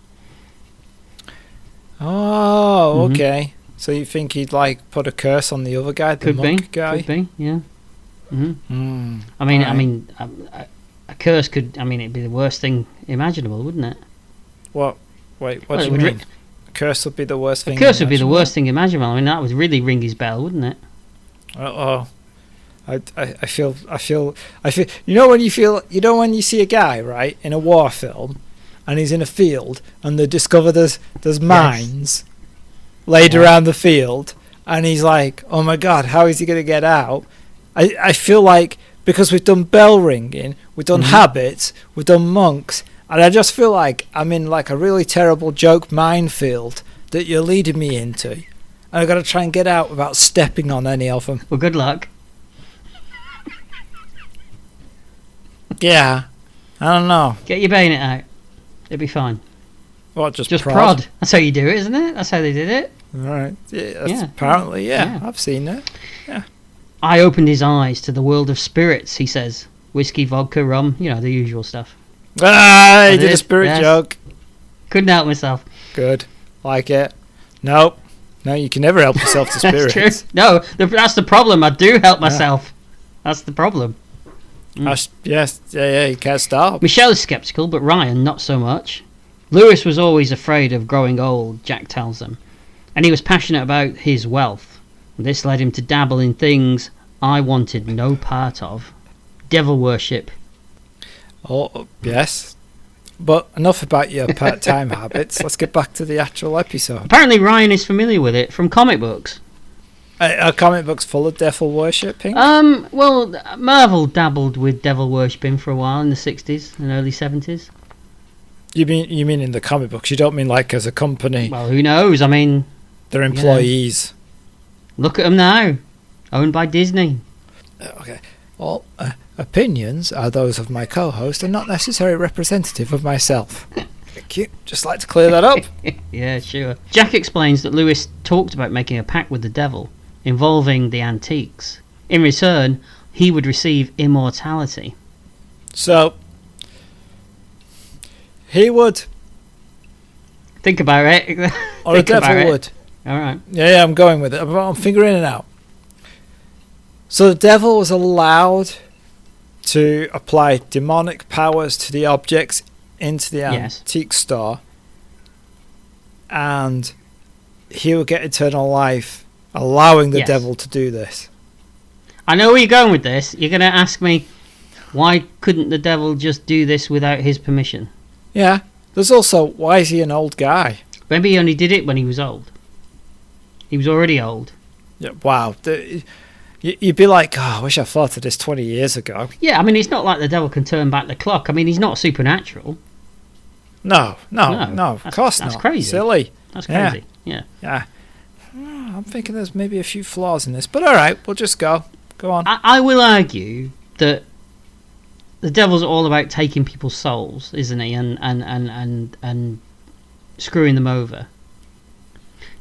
Oh, okay. So you think he'd like put a curse on the other guy, the monk guy? Could be, yeah. I mean, a curse could. I mean, it'd be the worst thing imaginable, wouldn't it? What? Wait, what do you mean? A curse would be the worst thing. A curse would be the worst thing imaginable. I mean, that would really ring his bell, wouldn't it? I feel. You know when you see a guy right in a war film, and he's in a field, and they discover there's mines laid around the field, and he's like, "Oh my God, how is he going to get out?" I feel like because we've done bell ringing, we've done habits, we've done monks, and I just feel like I'm in like a really terrible joke minefield that you're leading me into, and I've got to try and get out without stepping on any of them. Well, good luck. Yeah, I don't know. Get your bayonet out. It'll be fine. What, just prod? That's how you do it, isn't it? That's how they did it. Right. Yeah, apparently, yeah. I've seen it. Yeah. I opened his eyes to the world of spirits, he says. Whiskey, vodka, rum, the usual stuff. Ah, he did a spirit joke. Couldn't help myself. Good. Like it. Nope. No, you can never help yourself to spirits. That's true. No, that's the problem. I do help myself. That's the problem. Yes, you can't stop. Michelle is sceptical, but Ryan not so much. Lewis was always afraid of growing old, Jack tells them, and he was passionate about his wealth. This led him to dabble in things I wanted no part of. Devil worship. Oh, yes. But enough about your part-time habits. Let's get back to the actual episode. Apparently Ryan is familiar with it from comic books. Are comic books full of devil worshipping? Well, Marvel dabbled with devil worshipping for a while in the 60s and early 70s. You mean in the comic books? You don't mean like as a company? Well, who knows? I mean, they're employees. Look at them now, owned by Disney. Okay. All opinions are those of my co-host and not necessarily representative of myself. Thank you. Just like to clear that up. Yeah, sure. Jack explains that Lewis talked about making a pact with the devil involving the antiques. In return, he would receive immortality. So, he would. Think about it. Or the devil would. All right. Yeah, I'm going with it. I'm figuring it out. So the devil was allowed to apply demonic powers to the objects into the antique store, and he would get eternal life, allowing the devil to do this. I know where you're going with this. You're going to ask me, why couldn't the devil just do this without his permission? Yeah. There's also, why is he an old guy? Maybe he only did it when he was old. He was already old. Yeah, wow. You'd be like, I wish I thought of this 20 years ago. Yeah, I mean, it's not like the devil can turn back the clock. I mean, he's not supernatural. No, of course not. That's crazy. Silly. That's crazy. Yeah. I'm thinking there's maybe a few flaws in this, but all right, we'll just go. Go on. I will argue that the devil's all about taking people's souls, isn't he? And screwing them over.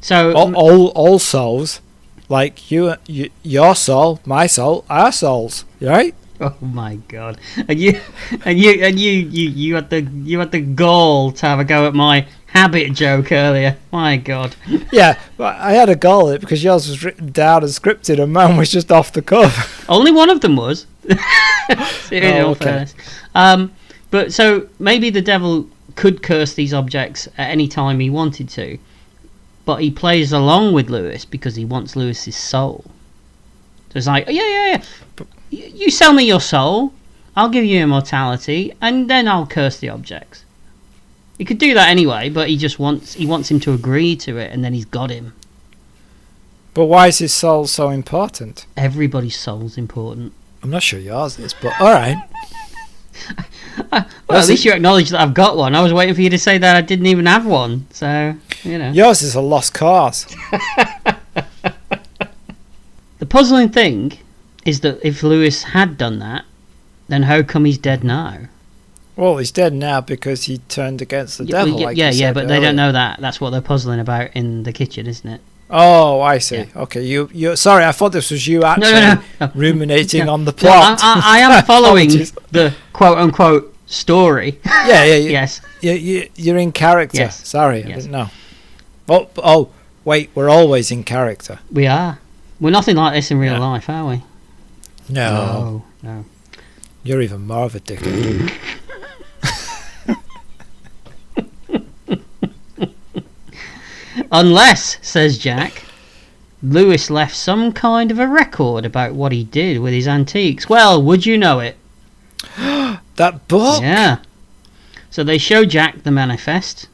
So all souls, like your soul, my soul, our souls, right? Oh my God! And you had the gall to have a go at my habit joke earlier. My God! Yeah, but I had a go at it because yours was written down and scripted, and mine was just off the cuff. Only one of them was. In all fairness. But so maybe the devil could curse these objects at any time he wanted to, but he plays along with Lewis because he wants Lewis's soul. So it's like, yeah. You sell me your soul, I'll give you immortality, and then I'll curse the objects. He could do that anyway, but he wants him to agree to it, and then he's got him. But why is his soul so important? Everybody's soul's important. I'm not sure yours is, but all right. Well, at least you acknowledge that I've got one. I was waiting for you to say that I didn't even have one. So, you know. Yours is a lost cause. The puzzling thing is that if Lewis had done that, then how come he's dead now? Well, he's dead now because he turned against the devil. But they don't know that. That's what they're puzzling about in the kitchen, isn't it? Oh, I see. Yeah. Okay, you. Sorry, I thought this was you actually No. ruminating on the plot. I am following the quote-unquote story. Yeah. Yes. You're in character. Yes. Sorry, I Yes. didn't know. Oh, wait, we're always in character. We are. We're nothing like this in real life, are we? No. No. You're even more of a dickhead. Unless, says Jack, Lewis left some kind of a record about what he did with his antiques. Well, would you know it? That book? Yeah. So they show Jack the manifest.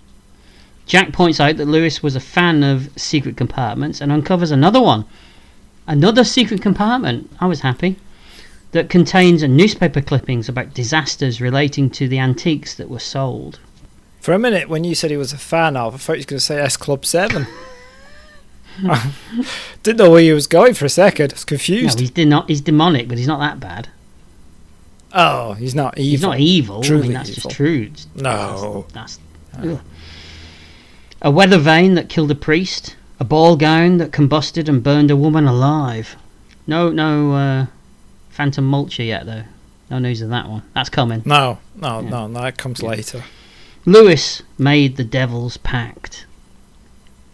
Jack points out that Lewis was a fan of secret compartments and uncovers another one. Another secret compartment. I was happy. That contains newspaper clippings about disasters relating to the antiques that were sold. For a minute, when you said he was a fan of, I thought he was going to say S Club 7. Didn't know where he was going for a second. I was confused. No, he's demonic, but he's not that bad. Oh, he's not evil. He's not evil. Truly I mean, that's evil. just true. No. That's a weather vane that killed a priest. A ball gown that combusted and burned a woman alive. No phantom mulcher yet, though. No news of that one. That's coming. No, that comes later. Lewis made the devil's pact.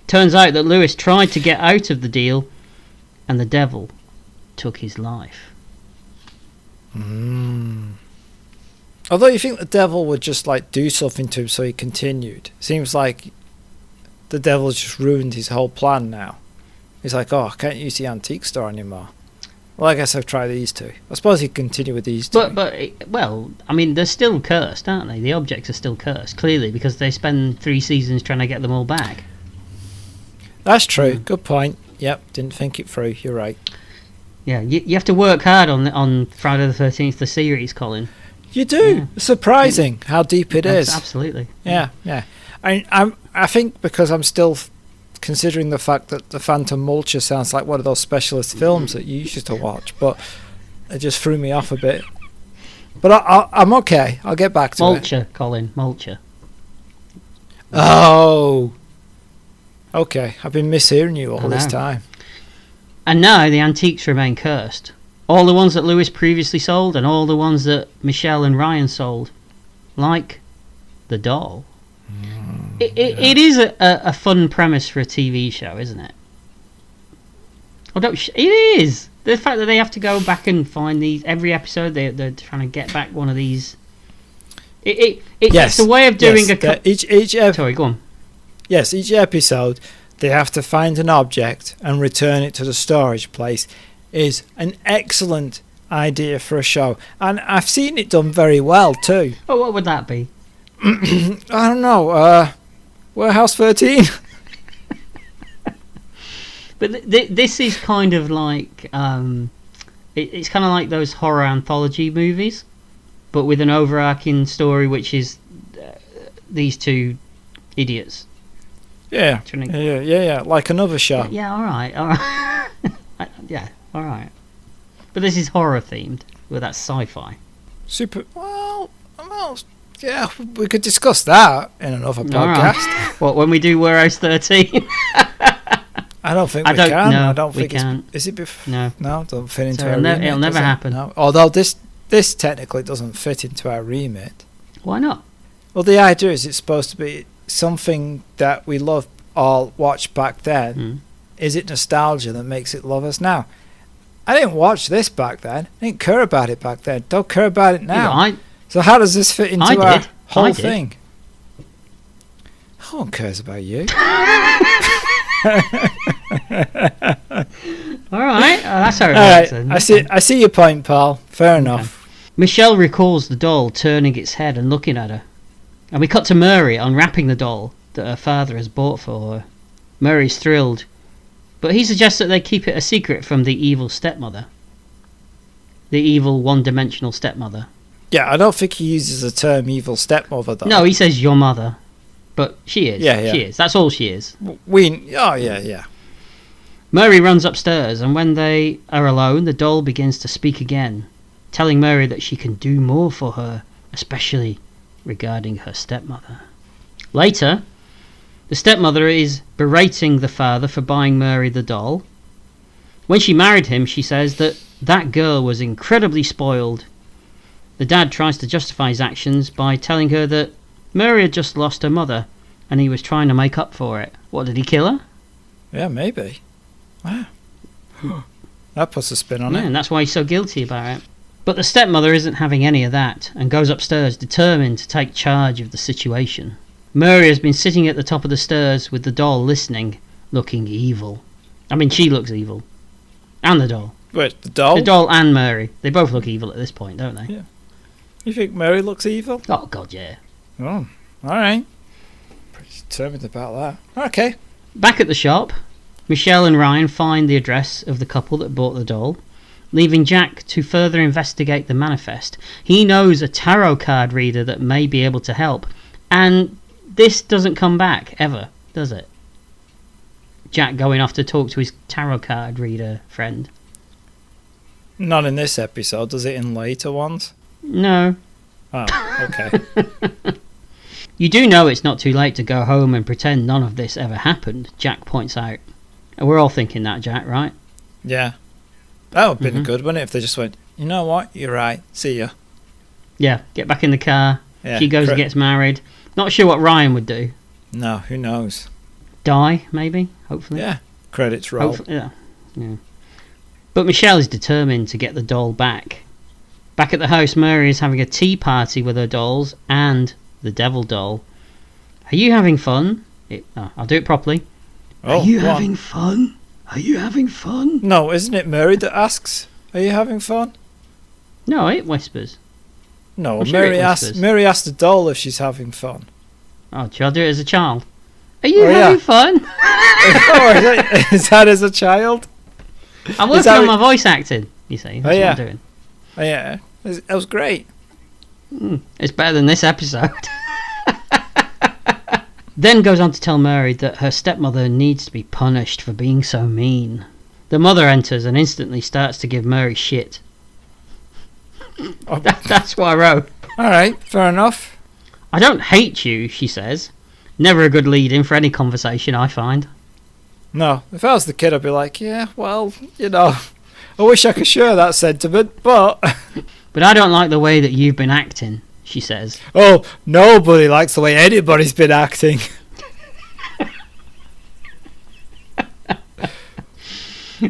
Turns out that Lewis tried to get out of the deal, and the devil took his life. Although you think the devil would just do something to him so he continued. Seems like the devil's just ruined his whole plan now. He's like, I can't use the antique store anymore. Well, I guess I've tried these two. I suppose he'd continue with these two. Well, I mean, they're still cursed, aren't they? The objects are still cursed, clearly, because they spend 3 seasons trying to get them all back. That's true. Good point. Yep, didn't think it through. You're right. Yeah, you have to work hard on Friday the 13th, the series, Colin. You do. Yeah. Surprising how deep it is. Absolutely. Yeah. I think because I'm still considering the fact that the Phantom Mulcher sounds like one of those specialist films that you used to watch, but it just threw me off a bit. But I'm okay. I'll get back to it. Mulcher, Colin. Mulcher. Oh. Okay. I've been mishearing you all this time. And now the antiques remain cursed. All the ones that Lewis previously sold and all the ones that Michelle and Ryan sold. Like the doll. It is a fun premise for a TV show, isn't it? It is. The fact that they have to go back and find these every episode, they're trying to get back one of these. It's a way of doing sorry, go on. Yes, each episode they have to find an object and return it to the storage place. Is an excellent idea for a show, and I've seen it done very well too. Oh, what would that be? I don't know. Warehouse 13. But this is kind of like it's kind of like those horror anthology movies, but with an overarching story, which is these two idiots. Yeah, like another show. Yeah, all right. Yeah, all right. But this is horror themed. Well, that's sci-fi. Well, yeah, we could discuss that in another podcast. Right. What, when we do Warehouse 13? I don't think we can. No, I don't think we can't. Is it before? No. No, it doesn't fit into So our remit. it'll never happen. No. Although this technically doesn't fit into our remit. Why not? Well, the idea is it's supposed to be something that we love or watched back then. Is it nostalgia that makes it love us now? I didn't watch this back then. I didn't care about it back then. Don't care about it now. So how does this fit into our whole thing? No one cares about you. All right, that's how it works. Right. I see your point, pal. Fair enough. Michelle recalls the doll turning its head and looking at her. And we cut to Murray unwrapping the doll that her father has bought for her. Murray's thrilled, but he suggests that they keep it a secret from the evil stepmother. The evil one-dimensional stepmother. Yeah, I don't think he uses the term evil stepmother, though. No, he says your mother. But she is. Yeah. She is. That's all she is. Yeah. Mary runs upstairs, and when they are alone, the doll begins to speak again, telling Mary that she can do more for her, especially regarding her stepmother. Later, the stepmother is berating the father for buying Mary the doll. When she married him, she says that girl was incredibly spoiled. The dad tries to justify his actions by telling her that Mary had just lost her mother, and he was trying to make up for it. What, did he kill her? Yeah, maybe. Wow. That puts a spin on it. And that's why he's so guilty about it. But the stepmother isn't having any of that, and goes upstairs determined to take charge of the situation. Mary has been sitting at the top of the stairs with the doll listening, looking evil. I mean, she looks evil. And the doll. Wait, the doll? The doll and Mary. They both look evil at this point, don't they? Yeah. You think Mary looks evil? Oh, God, yeah. Oh, alright. Pretty determined about that. Okay. Back at the shop, Michelle and Ryan find the address of the couple that bought the doll, leaving Jack to further investigate the manifest. He knows a tarot card reader that may be able to help, and this doesn't come back, ever, does it? Jack going off to talk to his tarot card reader friend. Not in this episode, does it in later ones? No. Oh, okay. You do know it's not too late to go home and pretend none of this ever happened, Jack points out. And we're all thinking that, Jack, right? Yeah. That would have been good, wouldn't it, if they just went, you know what, you're right, see ya. Yeah, get back in the car. Yeah, she goes and gets married. Not sure what Ryan would do. No, who knows? Die, maybe, hopefully. Yeah, credits roll. Yeah. But Michelle is determined to get the doll back. Back at the house, Mary is having a tea party with her dolls and the devil doll. Are you having fun? I'll do it properly. Oh, are you having fun? Are you having fun? No, isn't it Mary that asks, are you having fun? No, it whispers. No, I'm sure Mary it asks whispers. Mary asks the doll if she's having fun. Oh, shall I do it as a child? Are you Oh, having yeah. fun? Oh, is that as a child? I'm working on my voice acting, you see. That's Oh, yeah. what I'm doing. Oh, yeah, that was great. It's better than this episode. Then goes on to tell Mary that her stepmother needs to be punished for being so mean. The mother enters and instantly starts to give Mary shit. Oh. That's what I wrote. Alright, fair enough. I don't hate you, she says. Never a good lead-in for any conversation, I find. No, if I was the kid, I'd be like, yeah, well, you know, I wish I could share that sentiment, but... But I don't like the way that you've been acting, she says. Oh, nobody likes the way anybody's been acting.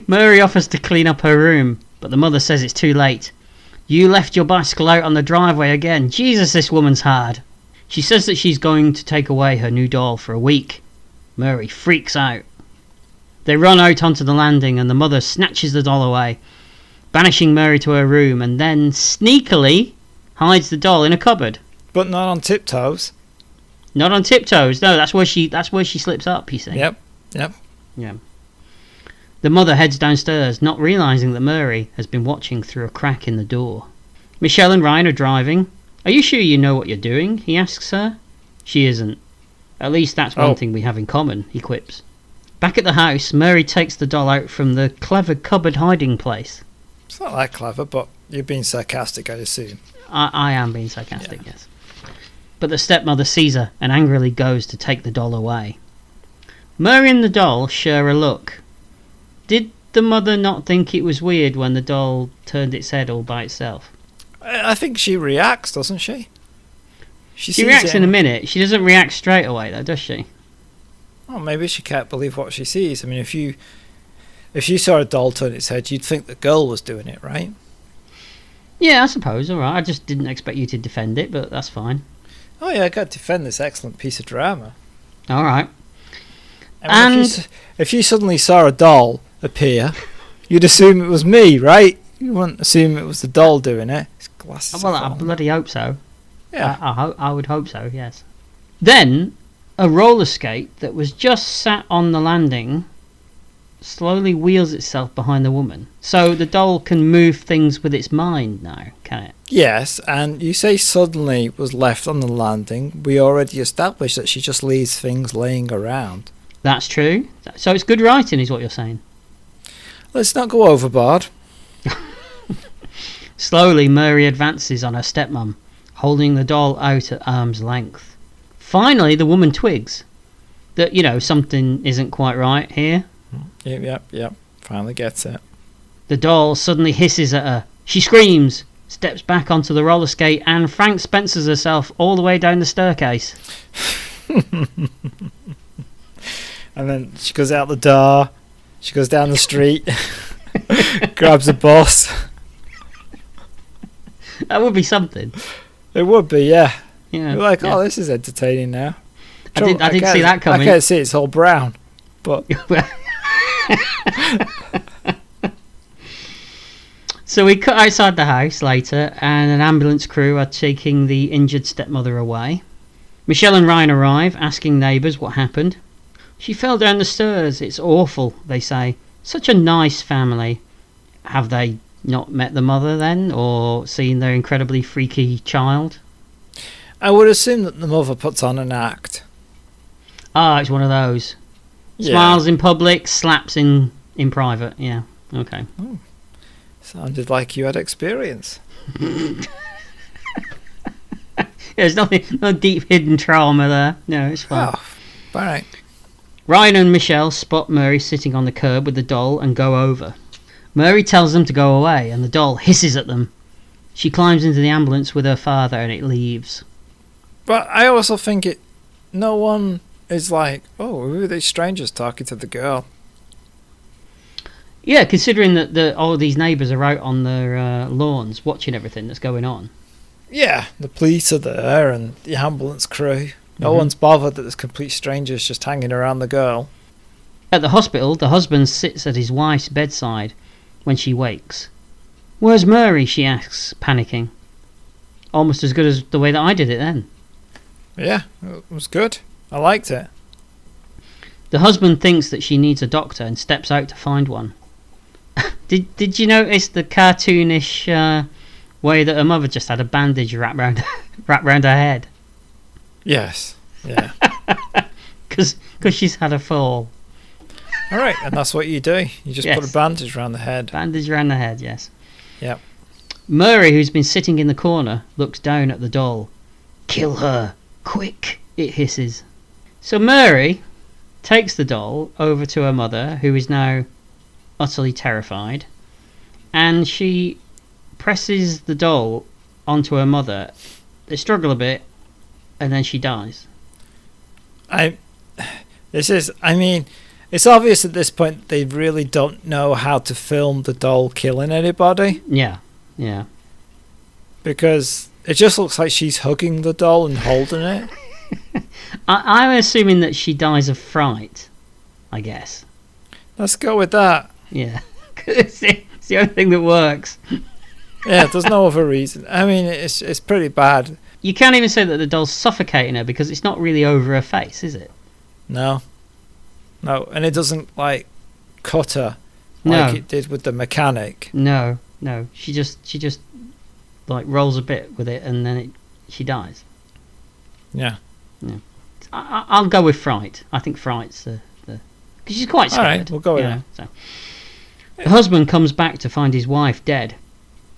Mary offers to clean up her room, but the mother says it's too late. You left your bicycle out on the driveway again. Jesus, this woman's hard. She says that she's going to take away her new doll for a week. Mary freaks out. They run out onto the landing and the mother snatches the doll away, banishing Mary to her room, and then sneakily hides the doll in a cupboard. But not on tiptoes. Not on tiptoes. No, that's where she slips up, you see. Yep. Yeah. The mother heads downstairs, not realising that Mary has been watching through a crack in the door. Michelle and Ryan are driving. Are you sure you know what you're doing? He asks her. She isn't. At least that's one thing we have in common, he quips. Back at the house, Mary takes the doll out from the clever cupboard hiding place. It's not that clever, but you're being sarcastic, I assume. I am being sarcastic, yes. But the stepmother sees her and angrily goes to take the doll away. Mary and the doll share a look. Did the mother not think it was weird when the doll turned its head all by itself? I think she reacts, doesn't she? She reacts in a minute. She doesn't react straight away, though, does she? Oh, maybe she can't believe what she sees. I mean, if you saw a doll turn its head, you'd think the girl was doing it, right? Yeah, I suppose. All right. I just didn't expect you to defend it, but that's fine. Oh yeah, I got to defend this excellent piece of drama. All right. I mean, if you suddenly saw a doll appear, you'd assume it was me, right? You wouldn't assume it was the doll doing it. It's glasses. Well, I bloody hope so. Yeah. I would hope so, yes. Then, a roller skate that was just sat on the landing slowly wheels itself behind the woman. So the doll can move things with its mind now, can it? Yes, and you say suddenly was left on the landing. We already established that she just leaves things laying around. That's true. So it's good writing, is what you're saying. Let's not go overboard. Slowly, Mary advances on her stepmom, holding the doll out at arm's length. Finally, the woman twigs that, something isn't quite right here. Yep. Finally gets it. The doll suddenly hisses at her. She screams, steps back onto the roller skate, and Frank Spencers herself all the way down the staircase. And then she goes out the door. She goes down the street. Grabs a bus. That would be something. It would be, yeah. Yeah. You're like, oh, this is entertaining now. I didn't see that coming. I can't see it's all brown. But So we cut outside the house later, and an ambulance crew are taking the injured stepmother away. Michelle and Ryan arrive, asking neighbours what happened. She fell down the stairs. It's awful, they say. Such a nice family. Have they not met the mother then, or seen their incredibly freaky child? I would assume that the mother puts on an act. Ah, it's one of those. Yeah. Smiles in public, slaps in private. Yeah, okay. Oh, sounded like you had experience. There's no deep hidden trauma there. No, it's fine. Oh, all right. Ryan and Michelle spot Murray sitting on the curb with the doll and go over. Murray tells them to go away, and the doll hisses at them. She climbs into the ambulance with her father, and it leaves. But I also think no one is like, oh, who are these strangers talking to the girl? Yeah, considering that all of these neighbours are out on their lawns watching everything that's going on. Yeah, the police are there and the ambulance crew. No one's bothered that there's complete strangers just hanging around the girl. At the hospital, the husband sits at his wife's bedside when she wakes. "Where's Murray?" she asks, panicking. Almost as good as the way that I did it then. Yeah, it was good. I liked it. The husband thinks that she needs a doctor and steps out to find one. Did you notice the cartoonish way that her mother just had a bandage wrapped round her head? Yes, yeah. Because she's had a fall. All right, and that's what you do. You just put a bandage around the head. Bandage around the head, yes. Yep. Murray, who's been sitting in the corner, looks down at the doll. "Kill her, quick," it hisses. So Murray takes the doll over to her mother, who is now utterly terrified, and she presses the doll onto her mother. They struggle a bit, and then she dies. It's obvious at this point they really don't know how to film the doll killing anybody. Yeah. Because it just looks like she's hugging the doll and holding it. I'm assuming that she dies of fright, I guess. Let's go with that. Yeah. it's the only thing that works. Yeah, there's no other reason. I mean, it's pretty bad. You can't even say that the doll's suffocating her because it's not really over her face, is it? No, and it doesn't cut her like it did with the mechanic. No. She just rolls a bit with it and then she dies. Yeah. I'll go with fright. I think fright's the because she's quite scared. All right, we'll go with that. So. The husband comes back to find his wife dead.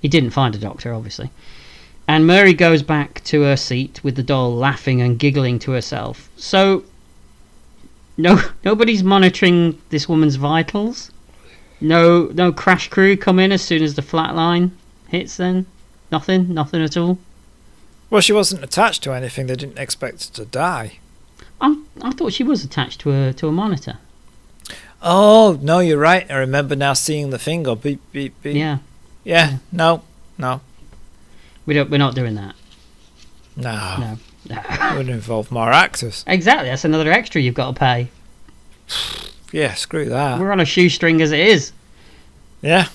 He didn't find a doctor, obviously. And Mary goes back to her seat with the doll, laughing and giggling to herself. So, nobody's monitoring this woman's vitals? No crash crew come in as soon as the flat line hits then? Nothing at all? Well, she wasn't attached to anything. They didn't expect her to die. I thought she was attached to a monitor. Oh, no, you're right. I remember now seeing the thing go beep, beep, beep. Yeah. No. We're not doing that. No. It would involve more actors. Exactly. That's another extra you've got to pay. Yeah, screw that. We're on a shoestring as it is. Yeah.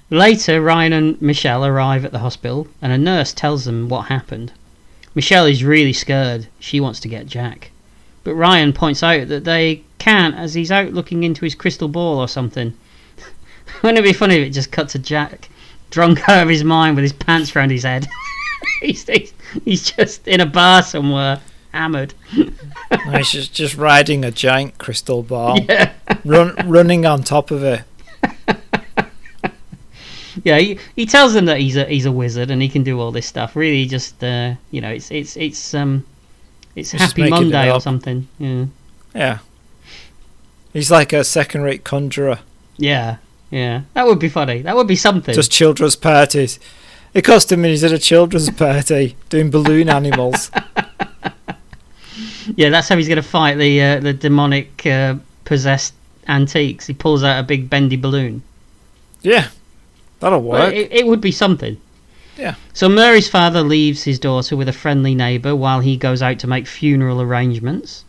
Later, Ryan and Michelle arrive at the hospital, and a nurse tells them what happened. Michelle is really scared. She wants to get Jack. But Ryan points out that they can't, as he's out looking into his crystal ball or something. Wouldn't it be funny if it just cut to Jack, drunk out of his mind with his pants round his head? he's just in a bar somewhere, hammered. He's just riding a giant crystal ball, Yeah. running on top of it. Yeah, he tells them that he's a wizard and he can do all this stuff. Really, just it's Happy making it Monday or up. something. Yeah. Yeah. He's like a second-rate conjurer. Yeah, that would be funny. That would be something. Just children's parties. It cost him he's at a children's party doing balloon animals. Yeah, that's how he's going to fight the demonic possessed antiques. He pulls out a big bendy balloon. Yeah, that'll Well, work. it would be something. Yeah. So Murray's father leaves his daughter with a friendly neighbour while he goes out to make funeral arrangements.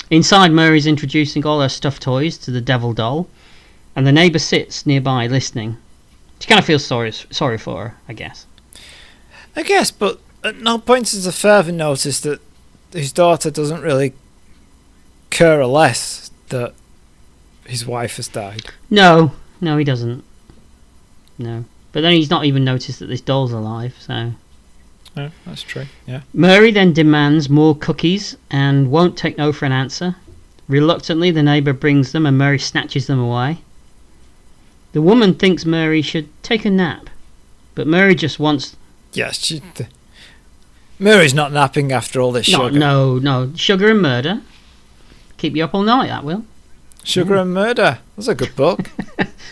Inside, Murray's introducing all her stuffed toys to the devil doll, and the neighbour sits nearby listening. She kind of feels sorry for her, I guess. I guess, but at no point does the father notice that his daughter doesn't really care or less that his wife has died. No, he doesn't. No. But then he's not even noticed that this doll's alive, so... Oh, that's true, yeah. Murray then demands more cookies and won't take no for an answer. Reluctantly, the neighbour brings them and Murray snatches them away. The woman thinks Murray should take a nap, but Murray just wants... Yes, Murray's not napping after all this sugar. No. Sugar and Murder. Keep you up all night, that will. Sugar and Murder. That's a good book.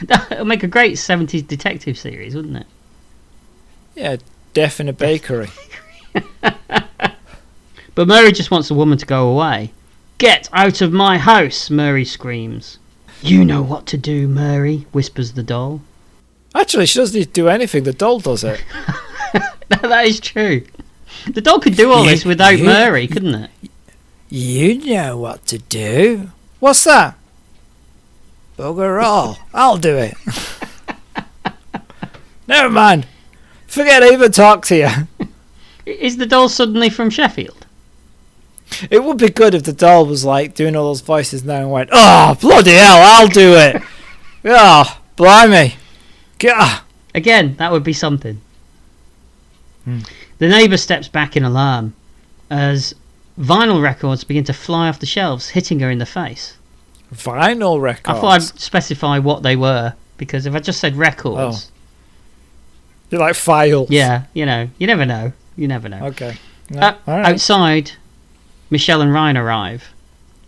That'll make a great 70s detective series, wouldn't it? Yeah, Death in a Bakery. But Murray just wants the woman to go away. Get out of my house, Murray screams. You know what to do, Murray, whispers the doll. Actually, she doesn't need to do anything. The doll does it. That is true. The doll could do all this without Murray, couldn't it? You know what to do. What's that? Bugger all. I'll do it. Never mind. Forget I even talked to you. Is the doll suddenly from Sheffield? It would be good if the doll was like doing all those voices now and went, oh, bloody hell, I'll do it. Oh, blimey. Gah. Again, that would be something. Hmm. The neighbour steps back in alarm as vinyl records begin to fly off the shelves, hitting her in the face. Vinyl records? I thought I'd specify what they were, because if I just said records... You're like files. Yeah, you never know. Okay. No, all right. Outside, Michelle and Ryan arrive.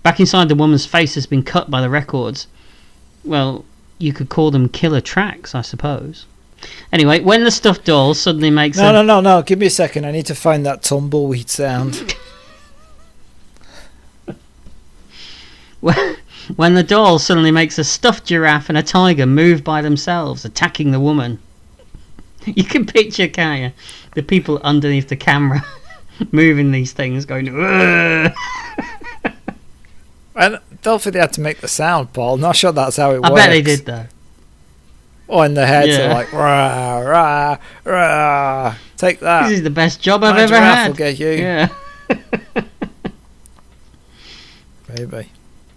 Back inside, the woman's face has been cut by the records. Well, you could call them killer tracks, I suppose. Anyway, when the stuffed doll suddenly makes No. Give me a second. I need to find that tumbleweed sound. When the doll suddenly makes a stuffed giraffe and a tiger move by themselves, attacking the woman. You can picture, can't you? The people underneath the camera moving these things, going... Ugh! I don't think they had to make the sound, Paul. Not sure that's how it works. I bet they did, though. Oh, in their heads Yeah. are like, rah, rah, rah. Take that. This is the best job I've My ever giraffe had. will get you. Yeah. Maybe.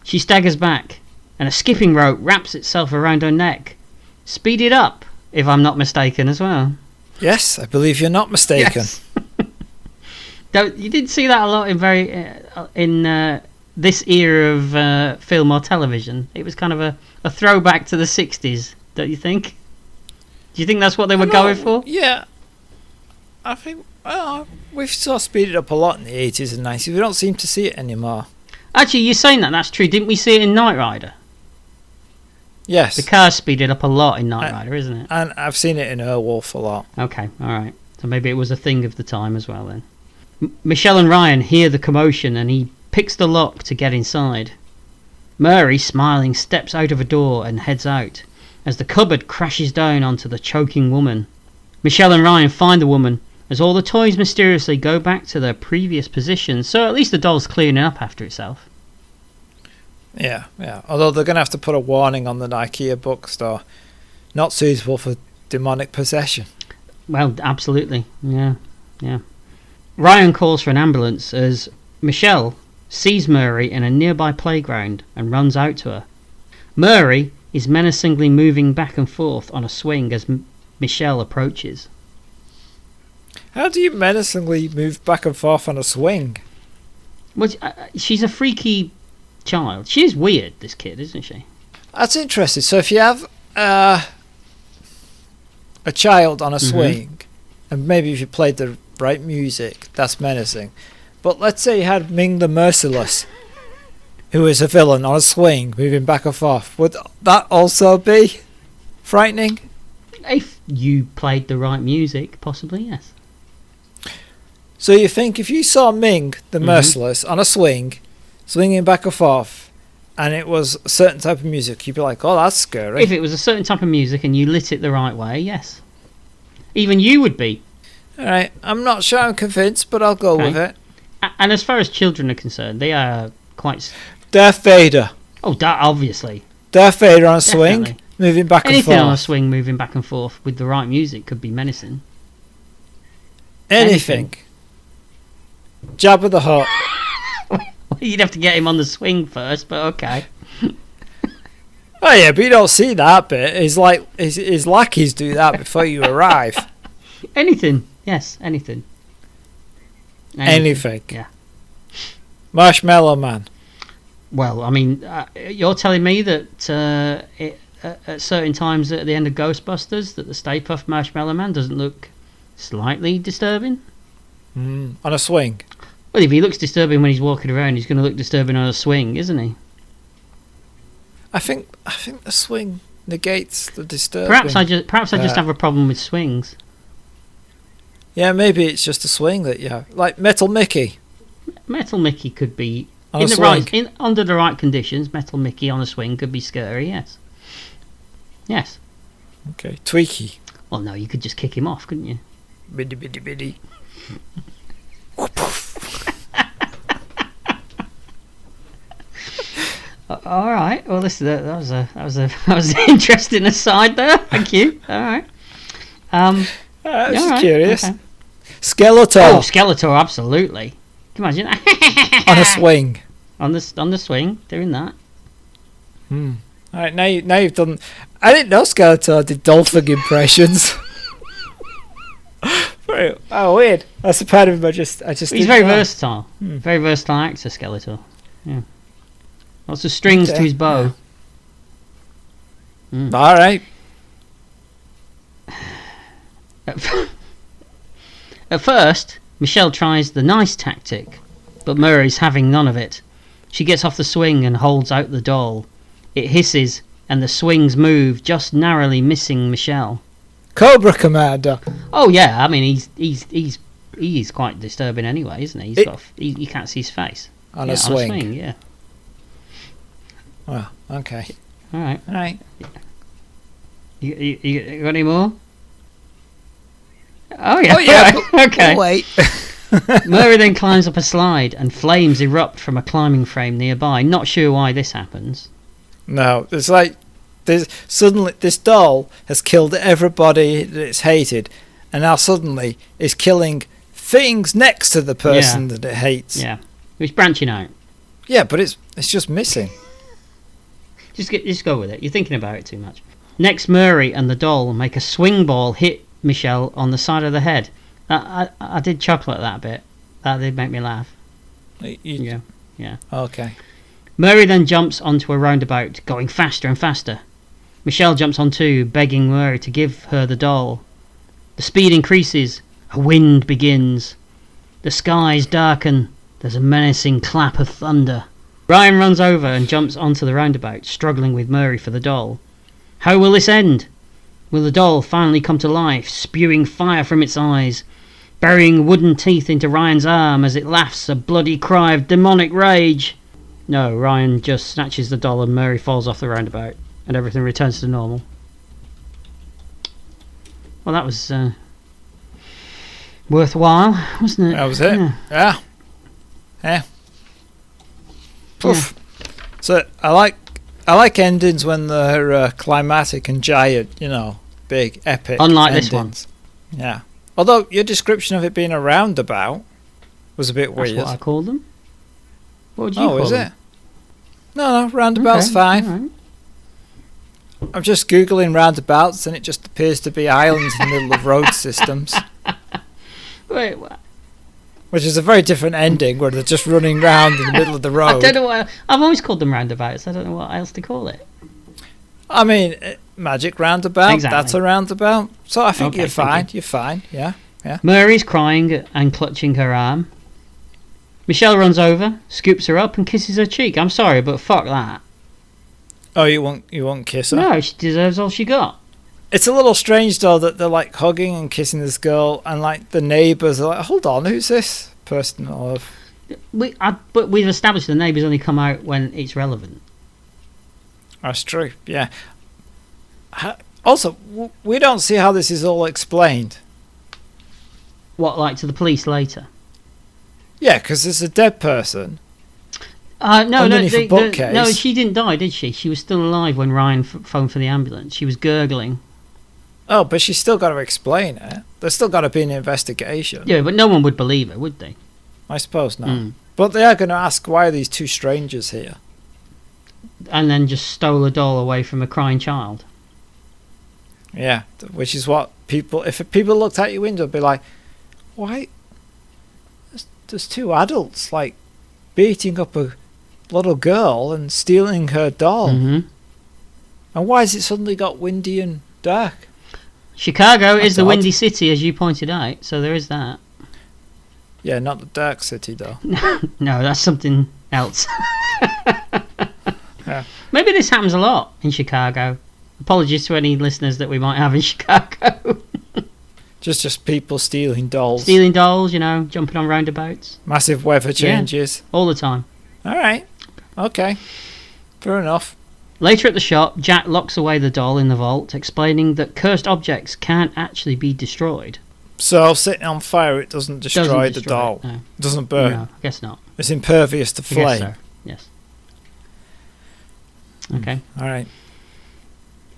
She staggers back, and a skipping rope wraps itself around her neck. Speed it up, if I'm not mistaken, as well. Yes, I believe you're not mistaken. Yes. You did see that a lot in this era of film or television. It was kind of a throwback to the 60s, don't you think? Do you think that's what they were going for? Yeah. I think we've sort of speeded up a lot in the 80s and 90s. We don't seem to see it anymore. Actually, you're saying that's true. Didn't we see it in Knight Rider? Yes. The car speeded up a lot in Knight Rider, isn't it? And I've seen it in Airwolf a lot. Okay, alright. So maybe it was a thing of the time as well then. Michelle and Ryan hear the commotion and he picks the lock to get inside. Murray, smiling, steps out of a door and heads out as the cupboard crashes down onto the choking woman. Michelle and Ryan find the woman as all the toys mysteriously go back to their previous positions, so at least the doll's cleaning up after itself. Yeah. Although they're going to have to put a warning on the IKEA bookstore. Not suitable for demonic possession. Well, absolutely. Yeah. Ryan calls for an ambulance as Michelle sees Murray in a nearby playground and runs out to her. Murray is menacingly moving back and forth on a swing as Michelle approaches. How do you menacingly move back and forth on a swing? Well, she's a freaky child. She is weird, this kid, isn't she? That's interesting. So if you have a child on a swing, and maybe if you played the right music, that's menacing. But let's say you had Ming the Merciless, who is a villain on a swing, moving back and forth. Would that also be frightening? If you played the right music, possibly, yes. So you think if you saw Ming the Merciless on a swing, swinging back and forth, and it was a certain type of music, you'd be like, oh, that's scary. If it was a certain type of music and you lit it the right way, yes. Even you would be. Alright, I'm not sure I'm convinced, but I'll go with it. And as far as children are concerned, they are quite... Darth Vader. Oh, obviously. Darth Vader on a swing, Definitely. moving back and forth. Anything on a swing moving back and forth with the right music could be menacing. Anything. Jabba the Hutt. You'd have to get him on the swing first, but okay. Oh yeah, but you don't see that bit. His lackeys do that before you arrive. Anything. Yes, anything. Anything. Yeah. Marshmallow Man. Well, I mean, you're telling me that at certain times at the end of Ghostbusters that the Stay Puft Marshmallow Man doesn't look slightly disturbing? On a swing. Well, if he looks disturbing when he's walking around, he's going to look disturbing on a swing, isn't he? I think the swing negates the disturbing. Perhaps I just have a problem with swings. Yeah, maybe it's just a swing that you have. Like Metal Mickey. Metal Mickey could be On a swing. Under the right conditions. Metal Mickey on a swing could be scary. Yes. Yes. Okay. Tweaky. Well, no, you could just kick him off, couldn't you? Biddy biddy biddy. All right. Well, that was an interesting aside there. Thank you. All right. I was just right, curious. okay. Skeletor. Oh, Skeletor, absolutely. Can you imagine? On a swing. On the swing, doing that. All right, now you've done. I didn't know Skeletor did dolphin impressions. Oh, weird. That's a part of him. I just. He's very versatile. Very versatile actor, Skeletor. Yeah. Lots of strings to his bow. All right. At first, Michelle tries the nice tactic, but Murray's having none of it. She gets off the swing and holds out the doll. It hisses, and the swings move, just narrowly missing Michelle. Cobra Commander. Oh yeah, I mean he's quite disturbing anyway, isn't he? You can't see his face on a swing. Yeah. Well, okay. All right. You got any more? Oh yeah. Oh yeah. Right. Okay. Wait. Murray then climbs up a slide and flames erupt from a climbing frame nearby. Not sure why this happens. No, it's like suddenly this doll has killed everybody that it's hated, and now suddenly is killing things next to the person that it hates. Yeah, it's branching out. Yeah, but it's just missing. Just go with it. You're thinking about it too much. Next, Murray and the doll make a swing ball hit Michelle on the side of the head. I did chuckle at that bit. That did make me laugh. Yeah. Okay. Murray then jumps onto a roundabout, going faster and faster. Michelle jumps on too, begging Murray to give her the doll. The speed increases. A wind begins. The skies darken. There's a menacing clap of thunder. Ryan runs over and jumps onto the roundabout, struggling with Murray for the doll. How will this end? Will the doll finally come to life, spewing fire from its eyes, burying wooden teeth into Ryan's arm as it laughs a bloody cry of demonic rage? No, Ryan just snatches the doll and Murray falls off the roundabout, and everything returns to normal. Well, that was worthwhile, wasn't it? That was it. Yeah. Poof. Yeah. So I like endings when they're climatic and giant, big, epic. Unlike endings. This one. Yeah. Although your description of it being a roundabout was a bit weird. That's what I called them. What would you call is them? it? No, roundabout's Okay, fine. all right. I'm just Googling roundabouts and it just appears to be islands in the middle of road systems. Wait, what? Which is a very different ending where they're just running round in the middle of the road. I don't know what... I've always called them roundabouts. I don't know what else to call it. I mean, magic roundabout, Exactly. that's a roundabout. So I think Okay, you're thank fine. you. You're fine, yeah. Murray's crying and clutching her arm. Michelle runs over, scoops her up and kisses her cheek. I'm sorry, but fuck that. Oh, you won't kiss her? No, she deserves all she got. It's a little strange though that they're like hugging and kissing this girl, and like the neighbours are like, "Hold on, who's this person?" But we've established the neighbours only come out when it's relevant. That's true. Yeah. Also, we don't see how this is all explained. What, like to the police later? Yeah, because there's a dead person. No, bookcase. no, she didn't die, did she? She was still alive when Ryan phoned for the ambulance. She was gurgling. Oh, but she's still got to explain it. There's still got to be an investigation. Yeah, but no one would believe her, would they? I suppose not. But they are going to ask, why are these two strangers here? And then just stole a doll away from a crying child. Yeah, which is what people... If people looked out your window, they'd be like, why... There's two adults, like, beating up a little girl and stealing her doll. Mm-hmm. And why has it suddenly got windy and dark? Chicago is the odd. windy city, as you pointed out, so there is that. Yeah, not the dark city, though. No, that's something else. Yeah. Maybe this happens a lot in Chicago. Apologies to any listeners that we might have in Chicago. Just people stealing dolls. Stealing dolls, jumping on roundabouts. Massive weather changes. All the time. All right. Okay. Fair enough. Later at the shop, Jack locks away the doll in the vault, explaining that cursed objects can't actually be destroyed. So setting on fire, it doesn't destroy the doll. No. It doesn't burn. No, I guess not. It's impervious to I flame. guess so. Yes. Okay. All right.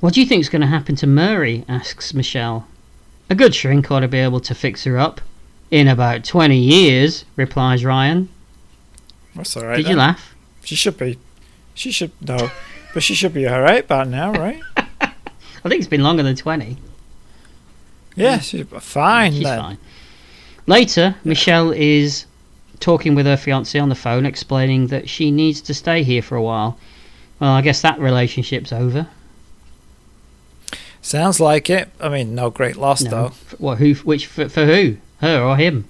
What do you think's going to happen to Murray? Asks Michelle. A good shrink ought to be able to fix her up. In about 20 years, replies Ryan. That's all right. Did you laugh? She should be. She should no, but she should be all right by now, right? I think it's been longer than 20. Yeah, she's fine. She's then. fine. Later, Michelle is talking with her fiancé on the phone, explaining that she needs to stay here for a while. Well, I guess that relationship's over. Sounds like it. I mean, no great loss though. For who? Her or him?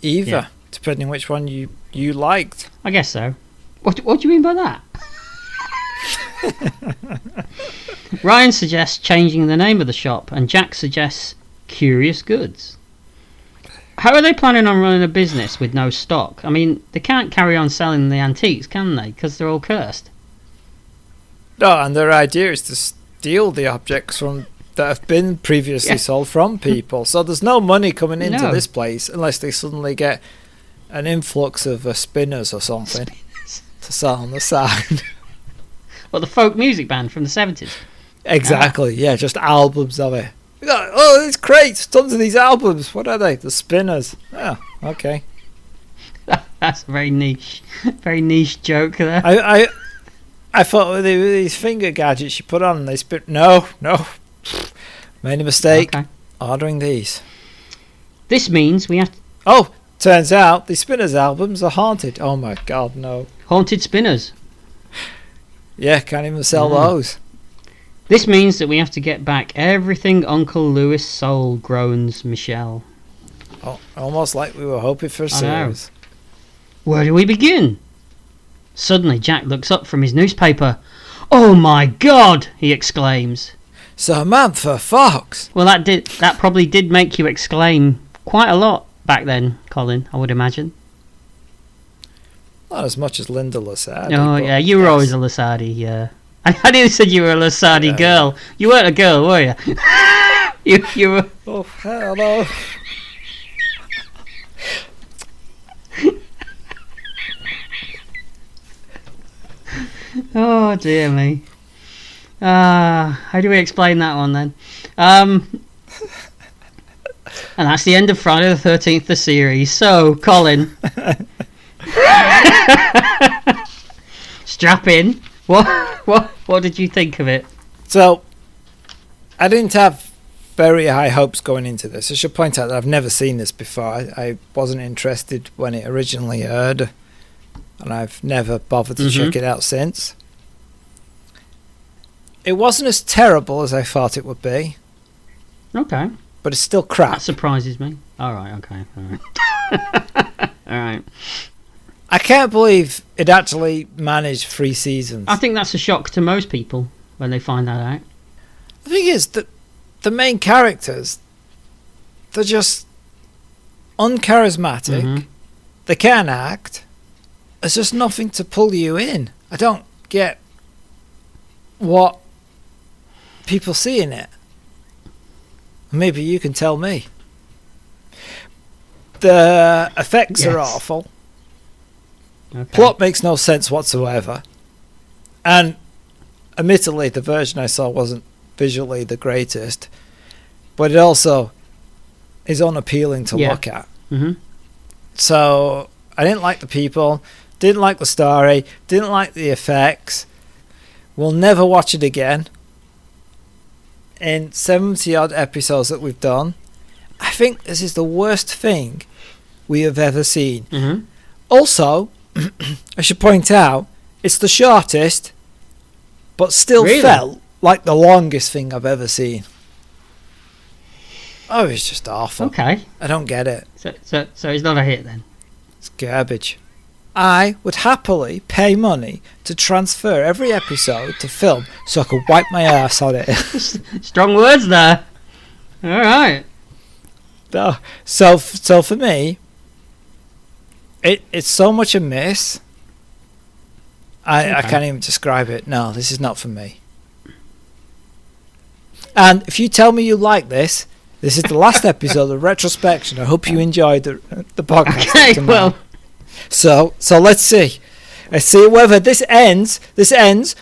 Either, depending which one you liked. I guess so. What do you mean by that? Ryan suggests changing the name of the shop, and Jack suggests Curious Goods. How are they planning on running a business with no stock? I mean, they can't carry on selling the antiques, can they? Because they're all cursed. No, and their idea is to steal the objects that have been previously sold from people. So there's no money coming into this place unless they suddenly get an influx of spinners or something to sell on the side. Well, the folk music band from the 70s. Exactly, yeah, just albums of it. Oh, it's crates, tons of these albums. What are they? The spinners. Oh, okay. That's a very niche joke there. I thought with these finger gadgets you put on and they spin. No. Made a mistake. Okay. Ordering these. This means we have... Oh, turns out the Spinners albums are haunted. Oh my god, no. Haunted spinners. Yeah, can't even sell those. This means that we have to get back everything Uncle Lewis sold, groans Michelle. Oh, almost like we were hoping for a series. Where do we begin? Suddenly Jack looks up from his newspaper. Oh my god, he exclaims. Samantha Fox. Well, that probably did make you exclaim quite a lot back then, Colin, I would imagine. Not as much as Linda Lasardi. Oh yeah, you were always a Lasardi, yeah. I nearly said you were a Lasardi girl. You weren't a girl, were you? you were... Oh, hell no. Oh dear me. How do we explain that one then? And that's the end of Friday the 13th, the series. So, Colin. Strap in. What did you think of it? So, I didn't have very high hopes going into this. I should point out that I've never seen this before. I wasn't interested when it originally aired, and I've never bothered to check it out since. It wasn't as terrible as I thought it would be. Okay. But it's still crap. That surprises me. Alright, okay. Alright. Alright. I can't believe it actually managed 3 seasons. I think that's a shock to most people when they find that out. The thing is that the main characters, they're just uncharismatic. They can't act. There's just nothing to pull you in. I don't get what people see in it. Maybe you can tell me. The effects are awful. Okay. Plot makes no sense whatsoever. And admittedly, the version I saw wasn't visually the greatest, but it also is unappealing to look at. So I didn't like the people, didn't like the story, didn't like the effects. We'll never watch it again. In 70 odd episodes that we've done, I think this is the worst thing we have ever seen. Also, I should point out, it's the shortest, but still felt like the longest thing I've ever seen. Oh, it's just awful. Okay. I don't get it. So it's not a hit then? It's garbage. I would happily pay money to transfer every episode to film so I could wipe my ass on it. Strong words there. All right. So for me, it's so much a miss. I can't even describe it. No, this is not for me. And if you tell me you like this is the last episode of Retrospection. I hope you enjoyed the podcast. Okay, well. So let's see. Let's see whether this ends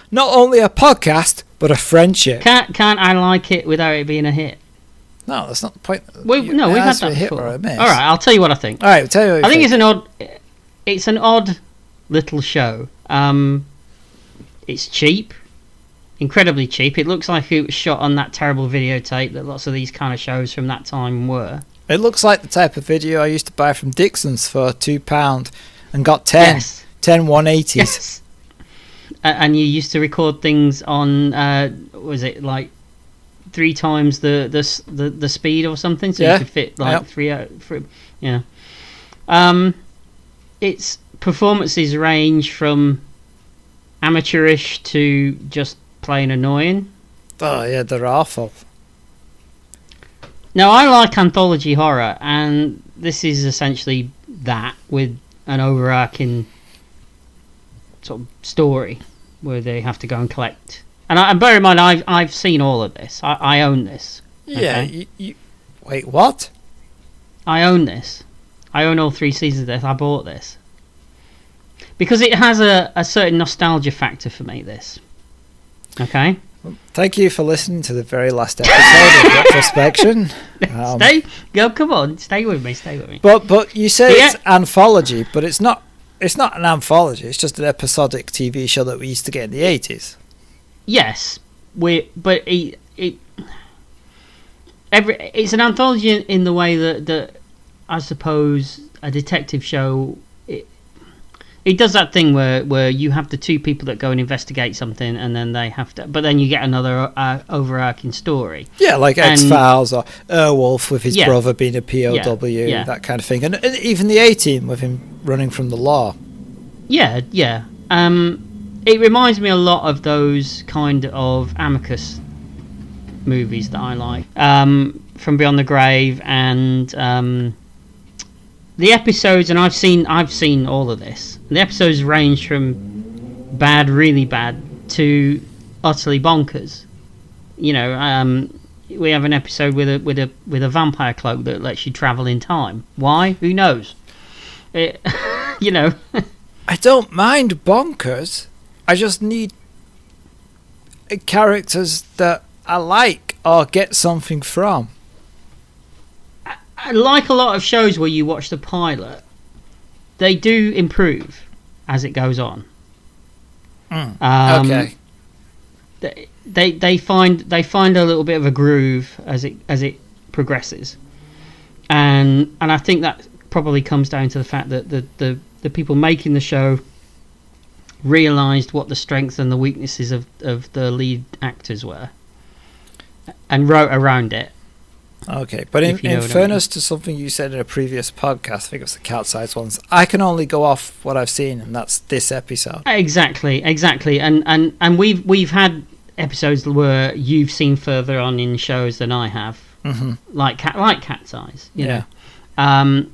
not only a podcast but a friendship. Can't I like it without it being a hit? No, that's not the point. We've had that before. All right, I'll tell you what I think. All right, tell you what I think it's an odd little show. It's cheap, incredibly cheap. It looks like it was shot on that terrible videotape that lots of these kind of shows from that time were. It looks like the type of video I used to buy from Dixon's for £2 and got 10 180s. Yes. And you used to record things on, was it like 3 times the speed or something? So you could fit like 3. Yeah. Its performances range from amateurish to just plain annoying. Oh yeah, they're awful. Now, I like anthology horror, and this is essentially that with an overarching sort of story where they have to go and collect. And bear in mind, I've seen all of this. I own this. Yeah. Okay? You wait, what? I own this. I own all 3 seasons of this. I bought this because it has a certain nostalgia factor for me. This, okay. Thank you for listening to the very last episode of Retrospection. Come on, stay with me. But you say it's anthology, but it's not an anthology. It's just an episodic TV show that we used to get in the 80s. Yes, it's an anthology in the way that I suppose a detective show. It does that thing where you have the 2 people that go and investigate something, and then they have to, but then you get another overarching story. Yeah, like X-Files or Airwolf with his brother being a POW, that kind of thing, and even the A-Team with him running from the law. Yeah. It reminds me a lot of those kind of Amicus movies that I like, From Beyond the Grave, and the episodes, and I've seen all of this. The episodes range from bad, really bad, to utterly bonkers. You know, we have an episode with a vampire cloak that lets you travel in time. Why? Who knows? You know. I don't mind bonkers. I just need characters that I like or get something from. Like a lot of shows where you watch the pilot, they do improve as it goes on. Okay. They find a little bit of a groove as it progresses, and I think that probably comes down to the fact that the people making the show realised what the strengths and the weaknesses of the lead actors were, and wrote around it. Okay, but in fairness to something you said in a previous podcast, I think it was the cat-sized ones, I can only go off what I've seen, and that's this episode. Exactly, and we've had episodes where you've seen further on in shows than I have, like Cat's Eyes. You know.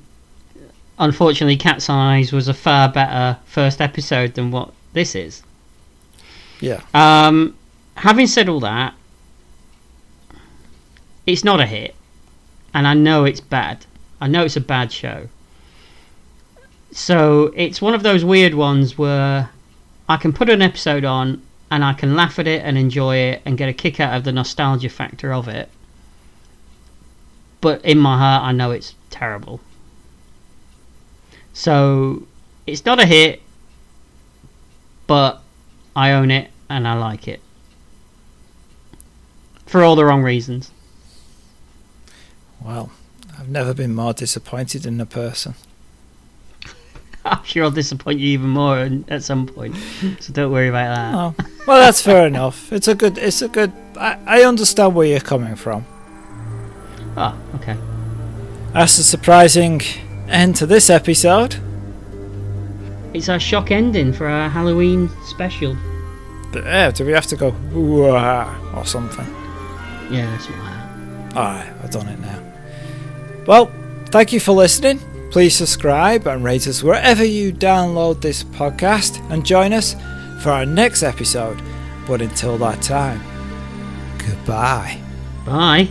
Unfortunately, Cat's Eyes was a far better first episode than what this is. Yeah. Having said all that, it's not a hit, and I know it's bad. I know it's a bad show. So it's one of those weird ones where I can put an episode on and I can laugh at it and enjoy it and get a kick out of the nostalgia factor of it. But in my heart, I know it's terrible. So it's not a hit, but I own it and I like it. For all the wrong reasons. Well, I've never been more disappointed in a person. I'm sure I'll disappoint you even more at some point, so don't worry about that. Oh, well, that's fair enough. It's a good. I understand where you're coming from. Oh, okay. That's a surprising end to this episode. It's our shock ending for our Halloween special. But, do we have to go "Wah" or something? Yeah, that's what I have. Alright, I've done it now. Well, thank you for listening. Please subscribe and rate us wherever you download this podcast, and join us for our next episode. But until that time, goodbye. Bye.